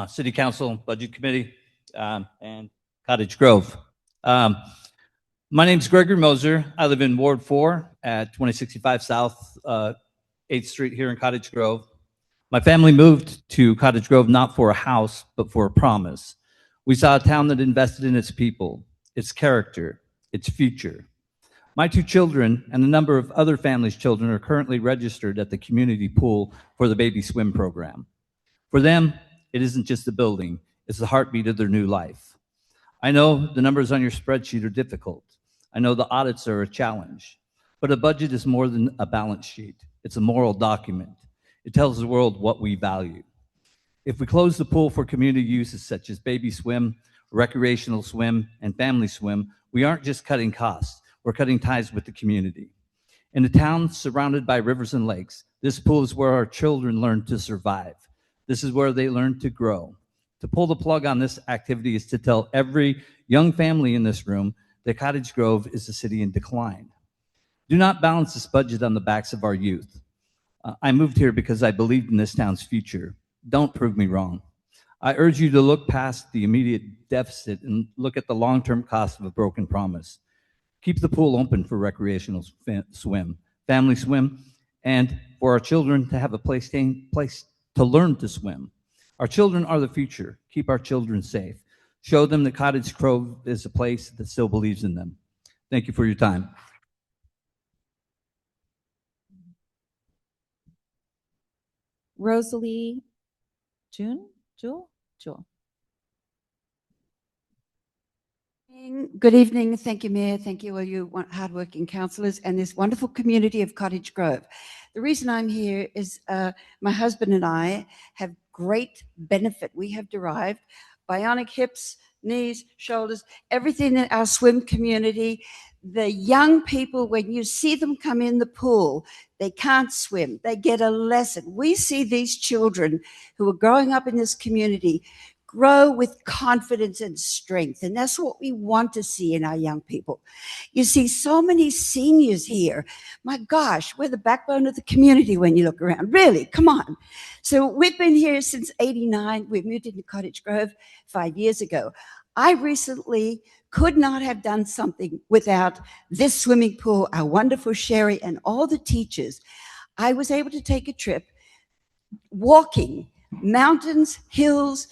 City Council, Budget Committee, and Cottage Grove. My name is Gregory Moser. I live in Ward 4 at 2065 South 8th Street here in Cottage Grove. My family moved to Cottage Grove not for a house, but for a promise. We saw a town that invested in its people, its character, its future. My two children and a number of other families' children are currently registered at the community pool for the baby swim program. For them, it isn't just a building, it's the heartbeat of their new life. I know the numbers on your spreadsheet are difficult. I know the audits are a challenge, but a budget is more than a balance sheet. It's a moral document. It tells the world what we value. If we close the pool for community uses such as baby swim, recreational swim, and family swim, we aren't just cutting costs. We're cutting ties with the community. In a town surrounded by rivers and lakes, this pool is where our children learn to survive. This is where they learn to grow. To pull the plug on this activity is to tell every young family in this room that Cottage Grove is a city in decline. Do not balance this budget on the backs of our youth. I moved here because I believed in this town's future. Don't prove me wrong. I urge you to look past the immediate deficit and look at the long-term cost of a broken promise. Keep the pool open for recreational swim, family swim, and for our children to have a place to learn to swim. Our children are the future. Keep our children safe. Show them that Cottage Grove is a place that still believes in them. Thank you for your time. Rosalie Jewel. Good evening. Thank you, Mayor. Thank you, all you hardworking councillors and this wonderful community of Cottage Grove. The reason I'm here is my husband and I have great benefit we have derived. Bionic hips, knees, shoulders, everything in our swim community. The young people, when you see them come in the pool, they can't swim. They get a lesson. We see these children who are growing up in this community grow with confidence and strength. And that's what we want to see in our young people. You see so many seniors here. My gosh, we're the backbone of the community when you look around. Really, come on. So we've been here since '89. We moved into Cottage Grove 5 years ago. I recently could not have done something without this swimming pool, our wonderful Sherry, and all the teachers. I was able to take a trip walking mountains, hills,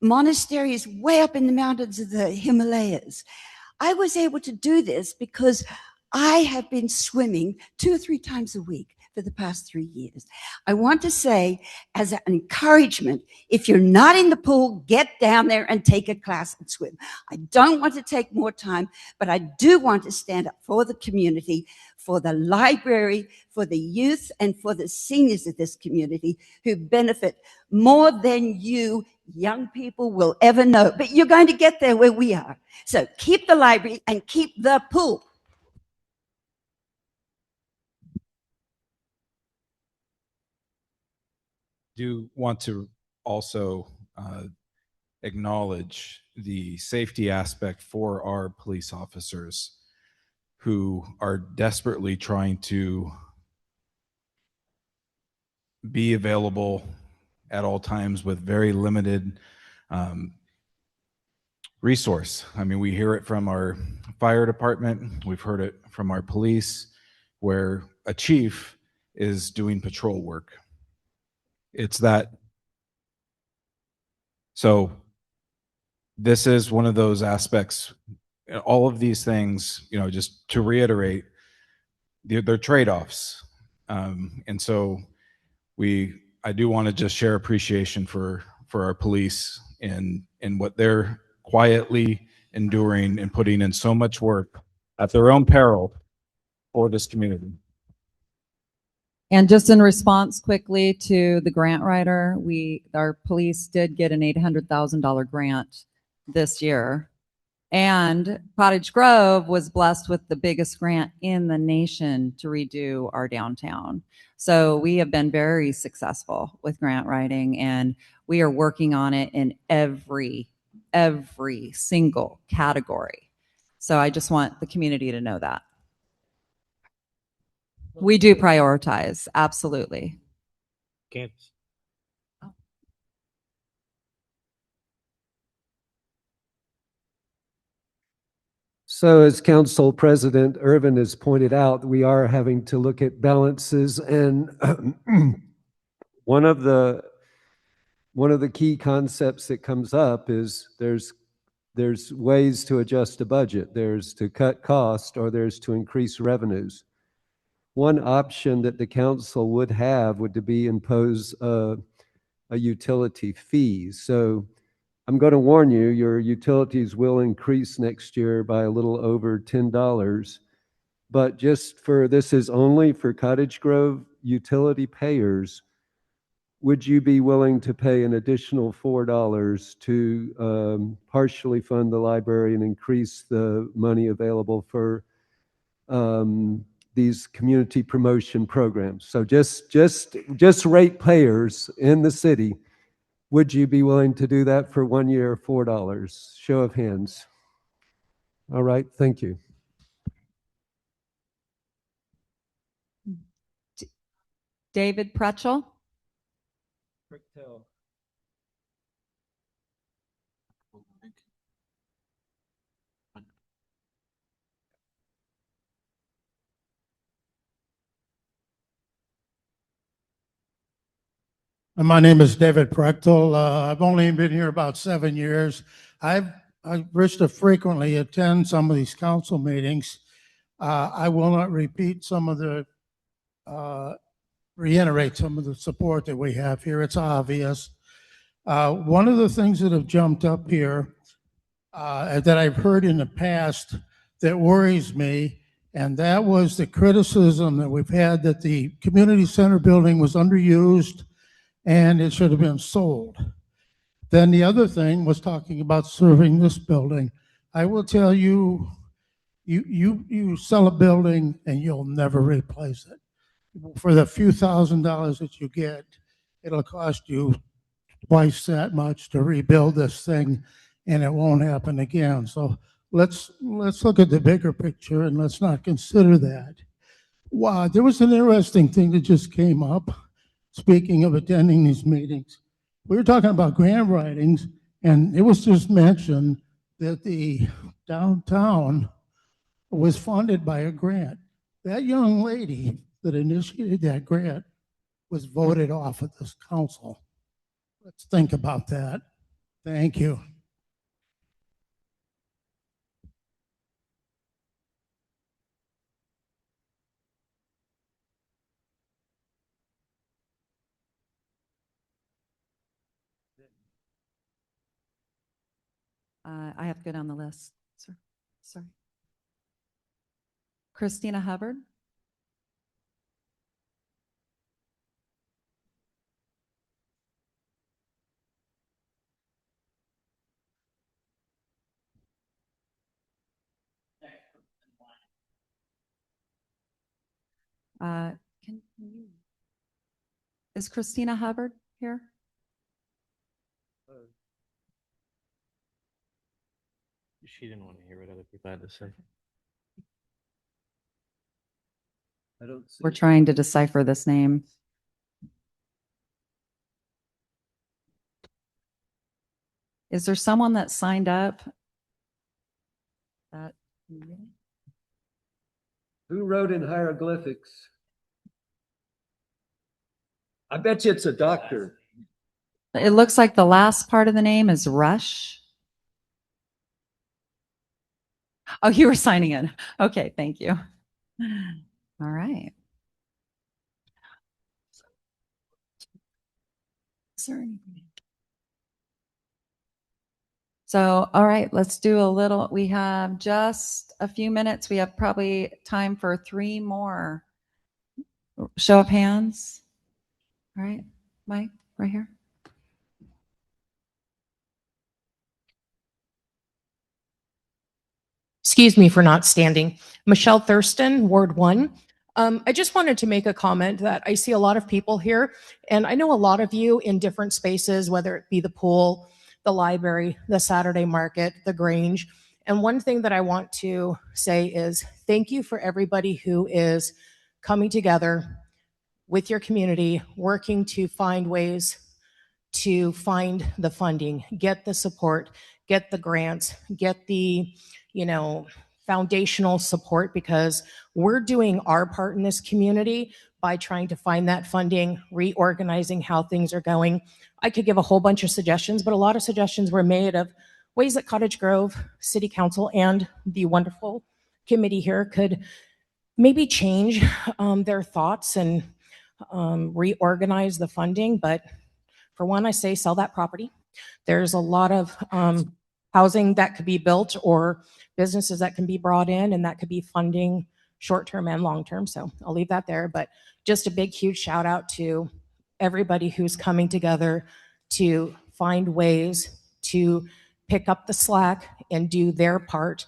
monasteries way up in the mountains of the Himalayas. I was able to do this because I have been swimming 2 or 3 times a week for the past 3 years. I want to say, as an encouragement, if you're not in the pool, get down there and take a class and swim. I don't want to take more time, but I do want to stand up for the community, for the library, for the youth, and for the seniors of this community who benefit more than you young people will ever know. But you're going to get there where we are. So keep the library and keep the pool. Do want to also acknowledge the safety aspect for our police officers who are desperately trying to be available at all times with very limited resource. I mean, we hear it from our fire department, we've heard it from our police, where a chief is doing patrol work. It's that. So this is one of those aspects, all of these things, you know, just to reiterate, they're trade-offs. And so I do want to just share appreciation for our police and what they're quietly enduring and putting in so much work at their own peril for this community. And just in response quickly to the grant writer, our police did get an $800,000 grant this year. And Cottage Grove was blessed with the biggest grant in the nation to redo our downtown. So we have been very successful with grant writing, and we are working on it in every single category. So I just want the community to know that. We do prioritize, absolutely. Candace. So as Council President Irvin has pointed out, we are having to look at balances, and one of the key concepts that comes up is there's ways to adjust a budget. There's to cut cost, or there's to increase revenues. One option that the council would have would be impose a utility fee. So I'm going to warn you, your utilities will increase next year by a little over $10. But this is only for Cottage Grove utility payers. Would you be willing to pay an additional $4 to partially fund the library and increase the money available for these community promotion programs? So just ratepayers in the city, would you be willing to do that for 1 year, $4? Show of hands. All right, thank you. David Pretchell. My name is David Prechtel. I've only been here about 7 years. I wish to frequently attend some of these council meetings. I will not repeat some of the reiterate some of the support that we have here. It's obvious. One of the things that have jumped up here that I've heard in the past that worries me, and that was the criticism that we've had that the community center building was underused and it should have been sold. Then the other thing was talking about serving this building. I will tell you, you sell a building and you'll never replace it. For the few $1,000s that you get, it'll cost you twice that much to rebuild this thing, and it won't happen again. So let's look at the bigger picture and let's not consider that. Wow, there was an interesting thing that just came up. Speaking of attending these meetings, we were talking about grant writings, and it was just mentioned that the downtown was funded by a grant. That young lady that initiated that grant was voted off of this council. Let's think about that. Thank you. I have to go down the list, sir. Sorry. Christina Hubbard. Can you, is Christina Hubbard here? She didn't want to hear what other people had to say. I don't see. We're trying to decipher this name. Is there someone that signed up? That Who wrote in hieroglyphics? I bet you it's a doctor. it looks like the last part of the name is Rush. Oh, you were signing in. Okay, thank you. All right. So, all right, let's do a little. We have just a few minutes. We have probably time for 3 more. Show of hands. All right, Mike, right here. Excuse me for not standing. Michelle Thurston, Ward 1. I just wanted to make a comment that I see a lot of people here, and I know a lot of you in different spaces, whether it be the pool, the library, the Saturday market, the Grange. And one thing that I want to say is thank you for everybody who is coming together with your community, working to find ways to find the funding, get the support, get the grants, get the, foundational support, because we're doing our part in this community by trying to find that funding, reorganizing how things are going. I could give a whole bunch of suggestions, but a lot of suggestions were made of ways that Cottage Grove City Council and the wonderful committee here could maybe change their thoughts and reorganize the funding. But for one, I say sell that property. There's a lot of housing that could be built or businesses that can be brought in, and that could be funding short-term and long-term. So I'll leave that there, but just a big, huge shout out to everybody who's coming together to find ways to pick up the slack and do their part.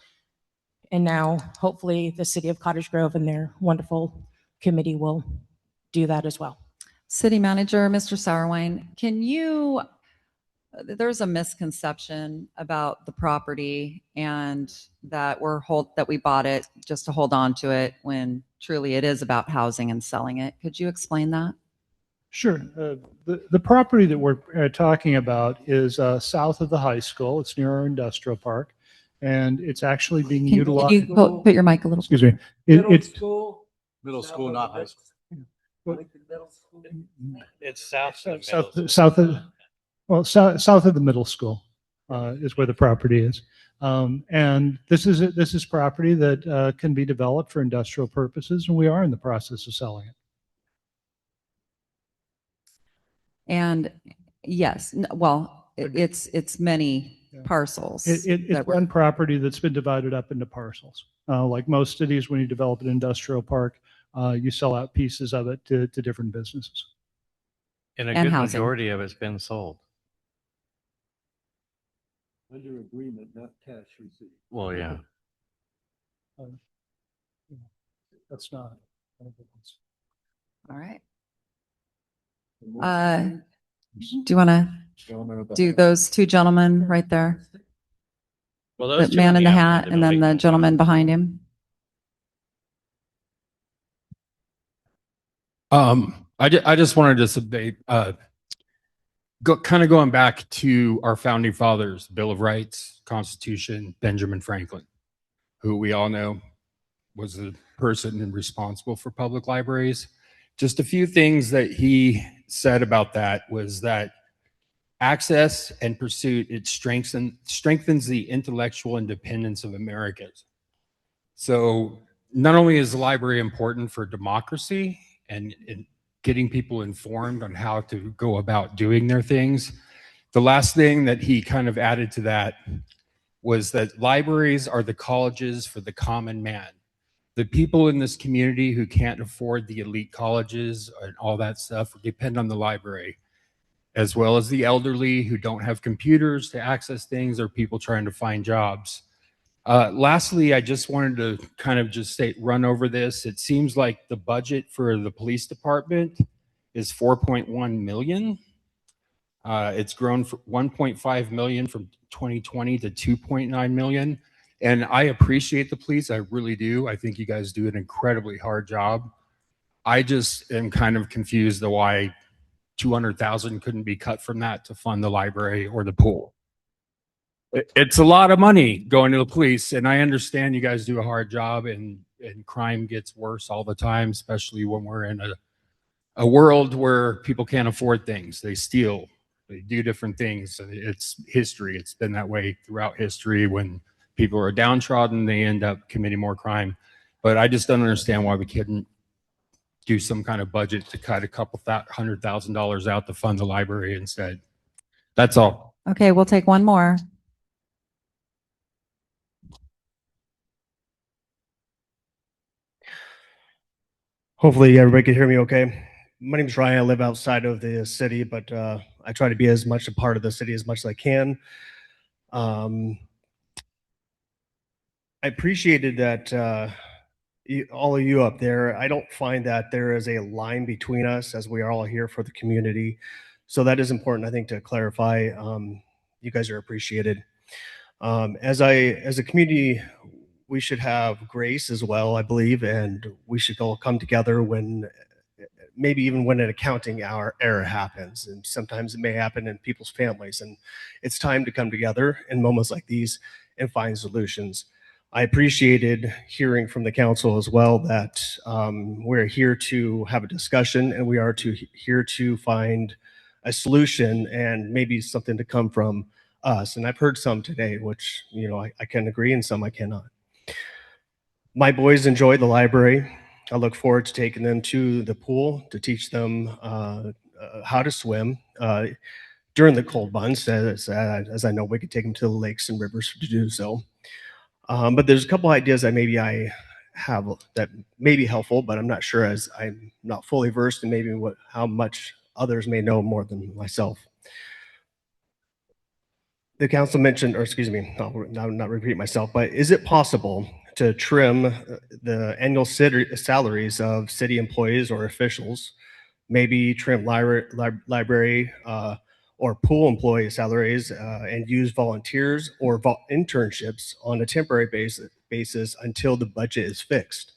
And now hopefully the city of Cottage Grove and their wonderful committee will do that as well. City Manager, Mr. Sauerwein, there's a misconception about the property and that we bought it just to hold on to it when truly it is about housing and selling it. Could you explain that? Sure. The property that we're talking about is south of the high school. It's near our industrial park, and it's actually being utilized. Can you put your mic a little? Excuse me. Middle school, not high school. It's south of the south of the middle school is where the property is, and this is property that can be developed for industrial purposes, and we are in the process of selling it. And yes, well, it's many parcels. It's that were- one property that's been divided up into parcels. Like most cities, when you develop an industrial park, you sell out pieces of it to different businesses. And a And good housing. majority of it's been sold. Under agreement, not cash receipt. Well, yeah. That's not. All right. Do you want to do those two gentlemen right there? Well, The those two man on in the outside hat of and then building. the gentleman behind him. I just wanted to debate, kind of going back to our founding fathers, Bill of Rights, Constitution, Benjamin Franklin, who we all know was the person responsible for public libraries. Just a few things that he said about that was that access and pursuit, it strengthens the intellectual independence of Americans. So not only is the library important for democracy and getting people informed on how to go about doing their things, the last thing that he kind of added to that was that libraries are the colleges for the common man. The people in this community who can't afford the elite colleges and all that stuff depend on the library, as well as the elderly who don't have computers to access things or people trying to find jobs. Lastly, I just wanted to kind of just run over this. It seems like the budget for the police department is 4.1 million. It's grown from 1.5 million from 2020 to 2.9 million. And I appreciate the police. I really do. I think you guys do an incredibly hard job. I just am kind of confused to why 200,000 couldn't be cut from that to fund the library or the pool. It's a lot of money going to the police, and I understand you guys do a hard job, and crime gets worse all the time, especially when we're in a world where people can't afford things. They steal, they do different things. It's history. It's been that way throughout history. When people are downtrodden, they end up committing more crime. But I just don't understand why we couldn't do some kind of budget to cut a couple $100,000 out to fund the library instead. That's all. Okay, we'll take one more. Hopefully everybody can hear me okay. My name is Ryan. I live outside of the city, but I try to be as much a part of the city as much as I can. I appreciated that all of you up there. I don't find that there is a line between us, as we are all here for the community. So that is important, I think, to clarify. You guys are appreciated. As a community, we should have grace as well, I believe, and we should all come together when, maybe even when an accounting error happens. And sometimes it may happen in people's families, and it's time to come together in moments like these and find solutions. I appreciated hearing from the council as well that we're here to have a discussion, and we are here to find a solution and maybe something to come from us. And I've heard some today, which, you know, I can agree, and some I cannot. My boys enjoy the library. I look forward to taking them to the pool to teach them how to swim during the cold months. As I know, we could take them to the lakes and rivers to do so. But there's a couple ideas that maybe I have that may be helpful, but I'm not sure, as I'm not fully versed in maybe how much others may know more than myself. The council mentioned, or excuse me, I'll not repeat myself, but is it possible to trim the annual salaries of city employees or officials, maybe trim library or pool employee salaries and use volunteers or internships on a temporary basis until the budget is fixed?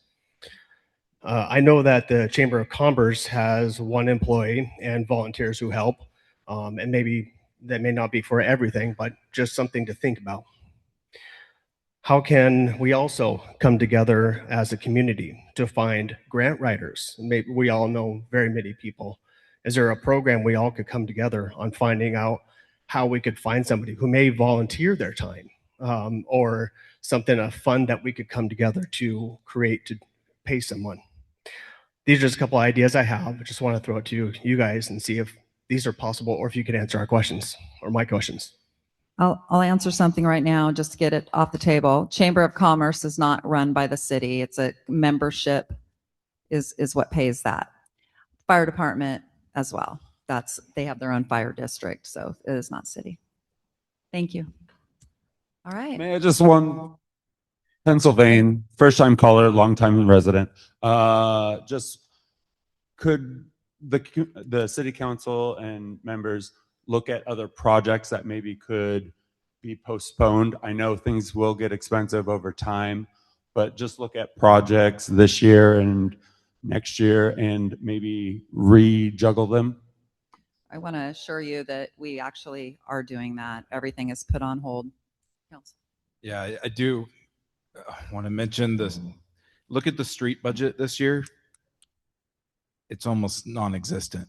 I know that the Chamber of Commerce has one employee and volunteers who help, and maybe that may not be for everything, but just something to think about. How can we also come together as a community to find grant writers? Maybe we all know very many people. Is there a program we all could come together on finding out how we could find somebody who may volunteer their time, or something, a fund that we could come together to create to pay someone? These are just a couple ideas I have. I just want to throw it to you guys and see if these are possible, or if you could answer our questions or my questions. I'll answer something right now just to get it off the table. Chamber of Commerce is not run by the city. It's a membership is what pays that. Fire department as well. They have their own fire district, so it is not city. Thank you. All right. May I just one Pennsylvania, first time caller, long time resident. Just could the city council and members look at other projects that maybe could be postponed? I know things will get expensive over time, but just look at projects this year and next year and maybe rejuggle them. I want to assure you that we actually are doing that. Everything is put on hold. Council. Yeah, I do want to mention this. Look at the street budget this year. It's almost non-existent.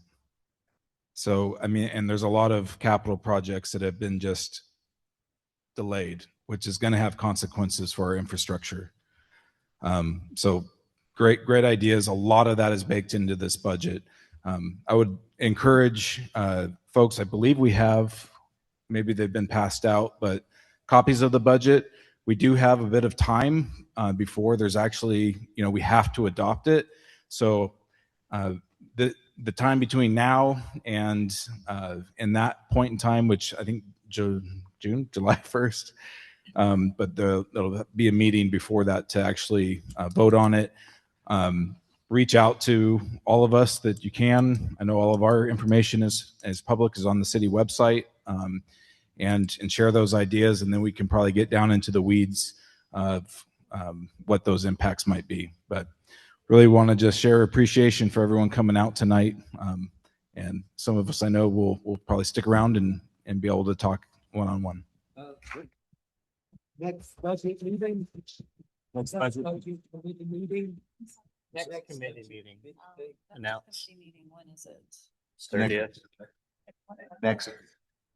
So, I mean, and there's a lot of capital projects that have been just delayed, which is going to have consequences for our infrastructure. So great ideas. A lot of that is baked into this budget. I would encourage folks, I believe we have, maybe they've been passed out, but copies of the budget. We do have a bit of time before there's actually, we have to adopt it. So the time between now and that point in time, which I think July 1st, but there'll be a meeting before that to actually vote on it. Reach out to all of us that you can. I know all of our information is public, is on the city website, and share those ideas, and then we can probably get down into the weeds of what those impacts might be. But really want to just share appreciation for everyone coming out tonight, and some of us I know will probably stick around and be able to talk one-on-one. Next budget meeting. Next budget meeting. Next committee meeting. Announce. When is it? 30th. Next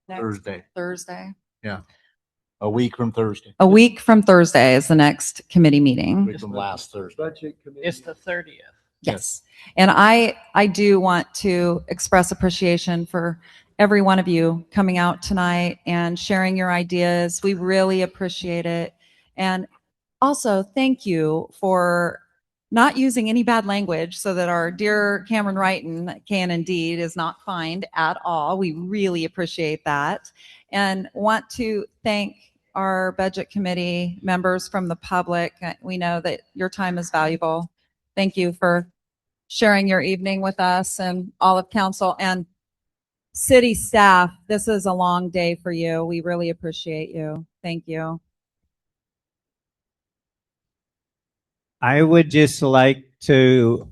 Thursday. Thursday. Yeah. A week from Thursday. A week from Thursday is the next committee meeting. Week from last Thursday. It's the 30th. Yes. And I do want to express appreciation for every one of you coming out tonight and sharing your ideas. We really appreciate it. And also thank you for not using any bad language so that our dear Cameron Wrighton can indeed is not fined at all. We really appreciate that. And want to thank our budget committee members from the public. We know that your time is valuable. Thank you for sharing your evening with us and all of council and city staff. This is a long day for you. We really appreciate you. Thank you. I would just like to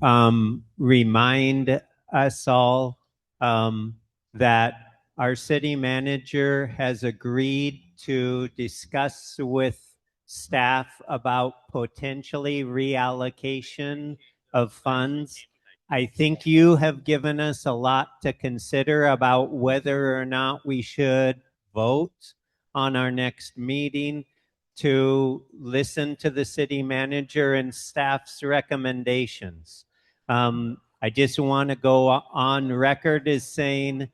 remind us all that our city manager has agreed to discuss with staff about potentially reallocation of funds. I think you have given us a lot to consider about whether or not we should vote on our next meeting to listen to the city manager and staff's recommendations. I just want to go on record as saying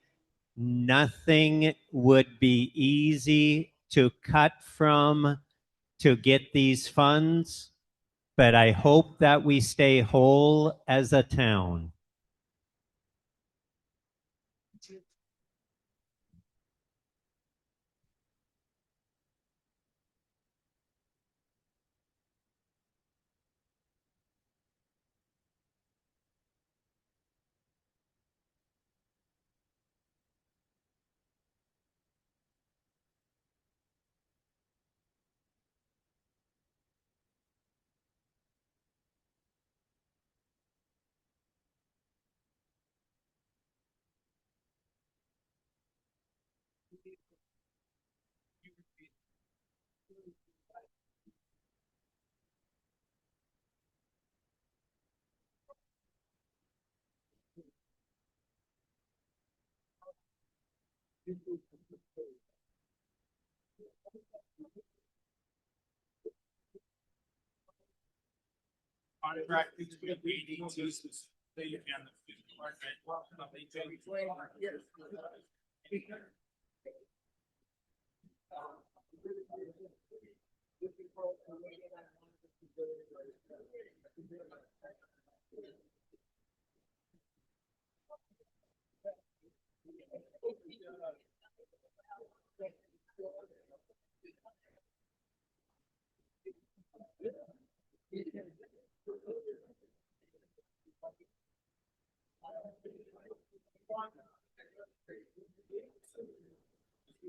nothing would be easy to cut from to get these funds, but I hope that we stay whole as a town. Contract between AD2 and the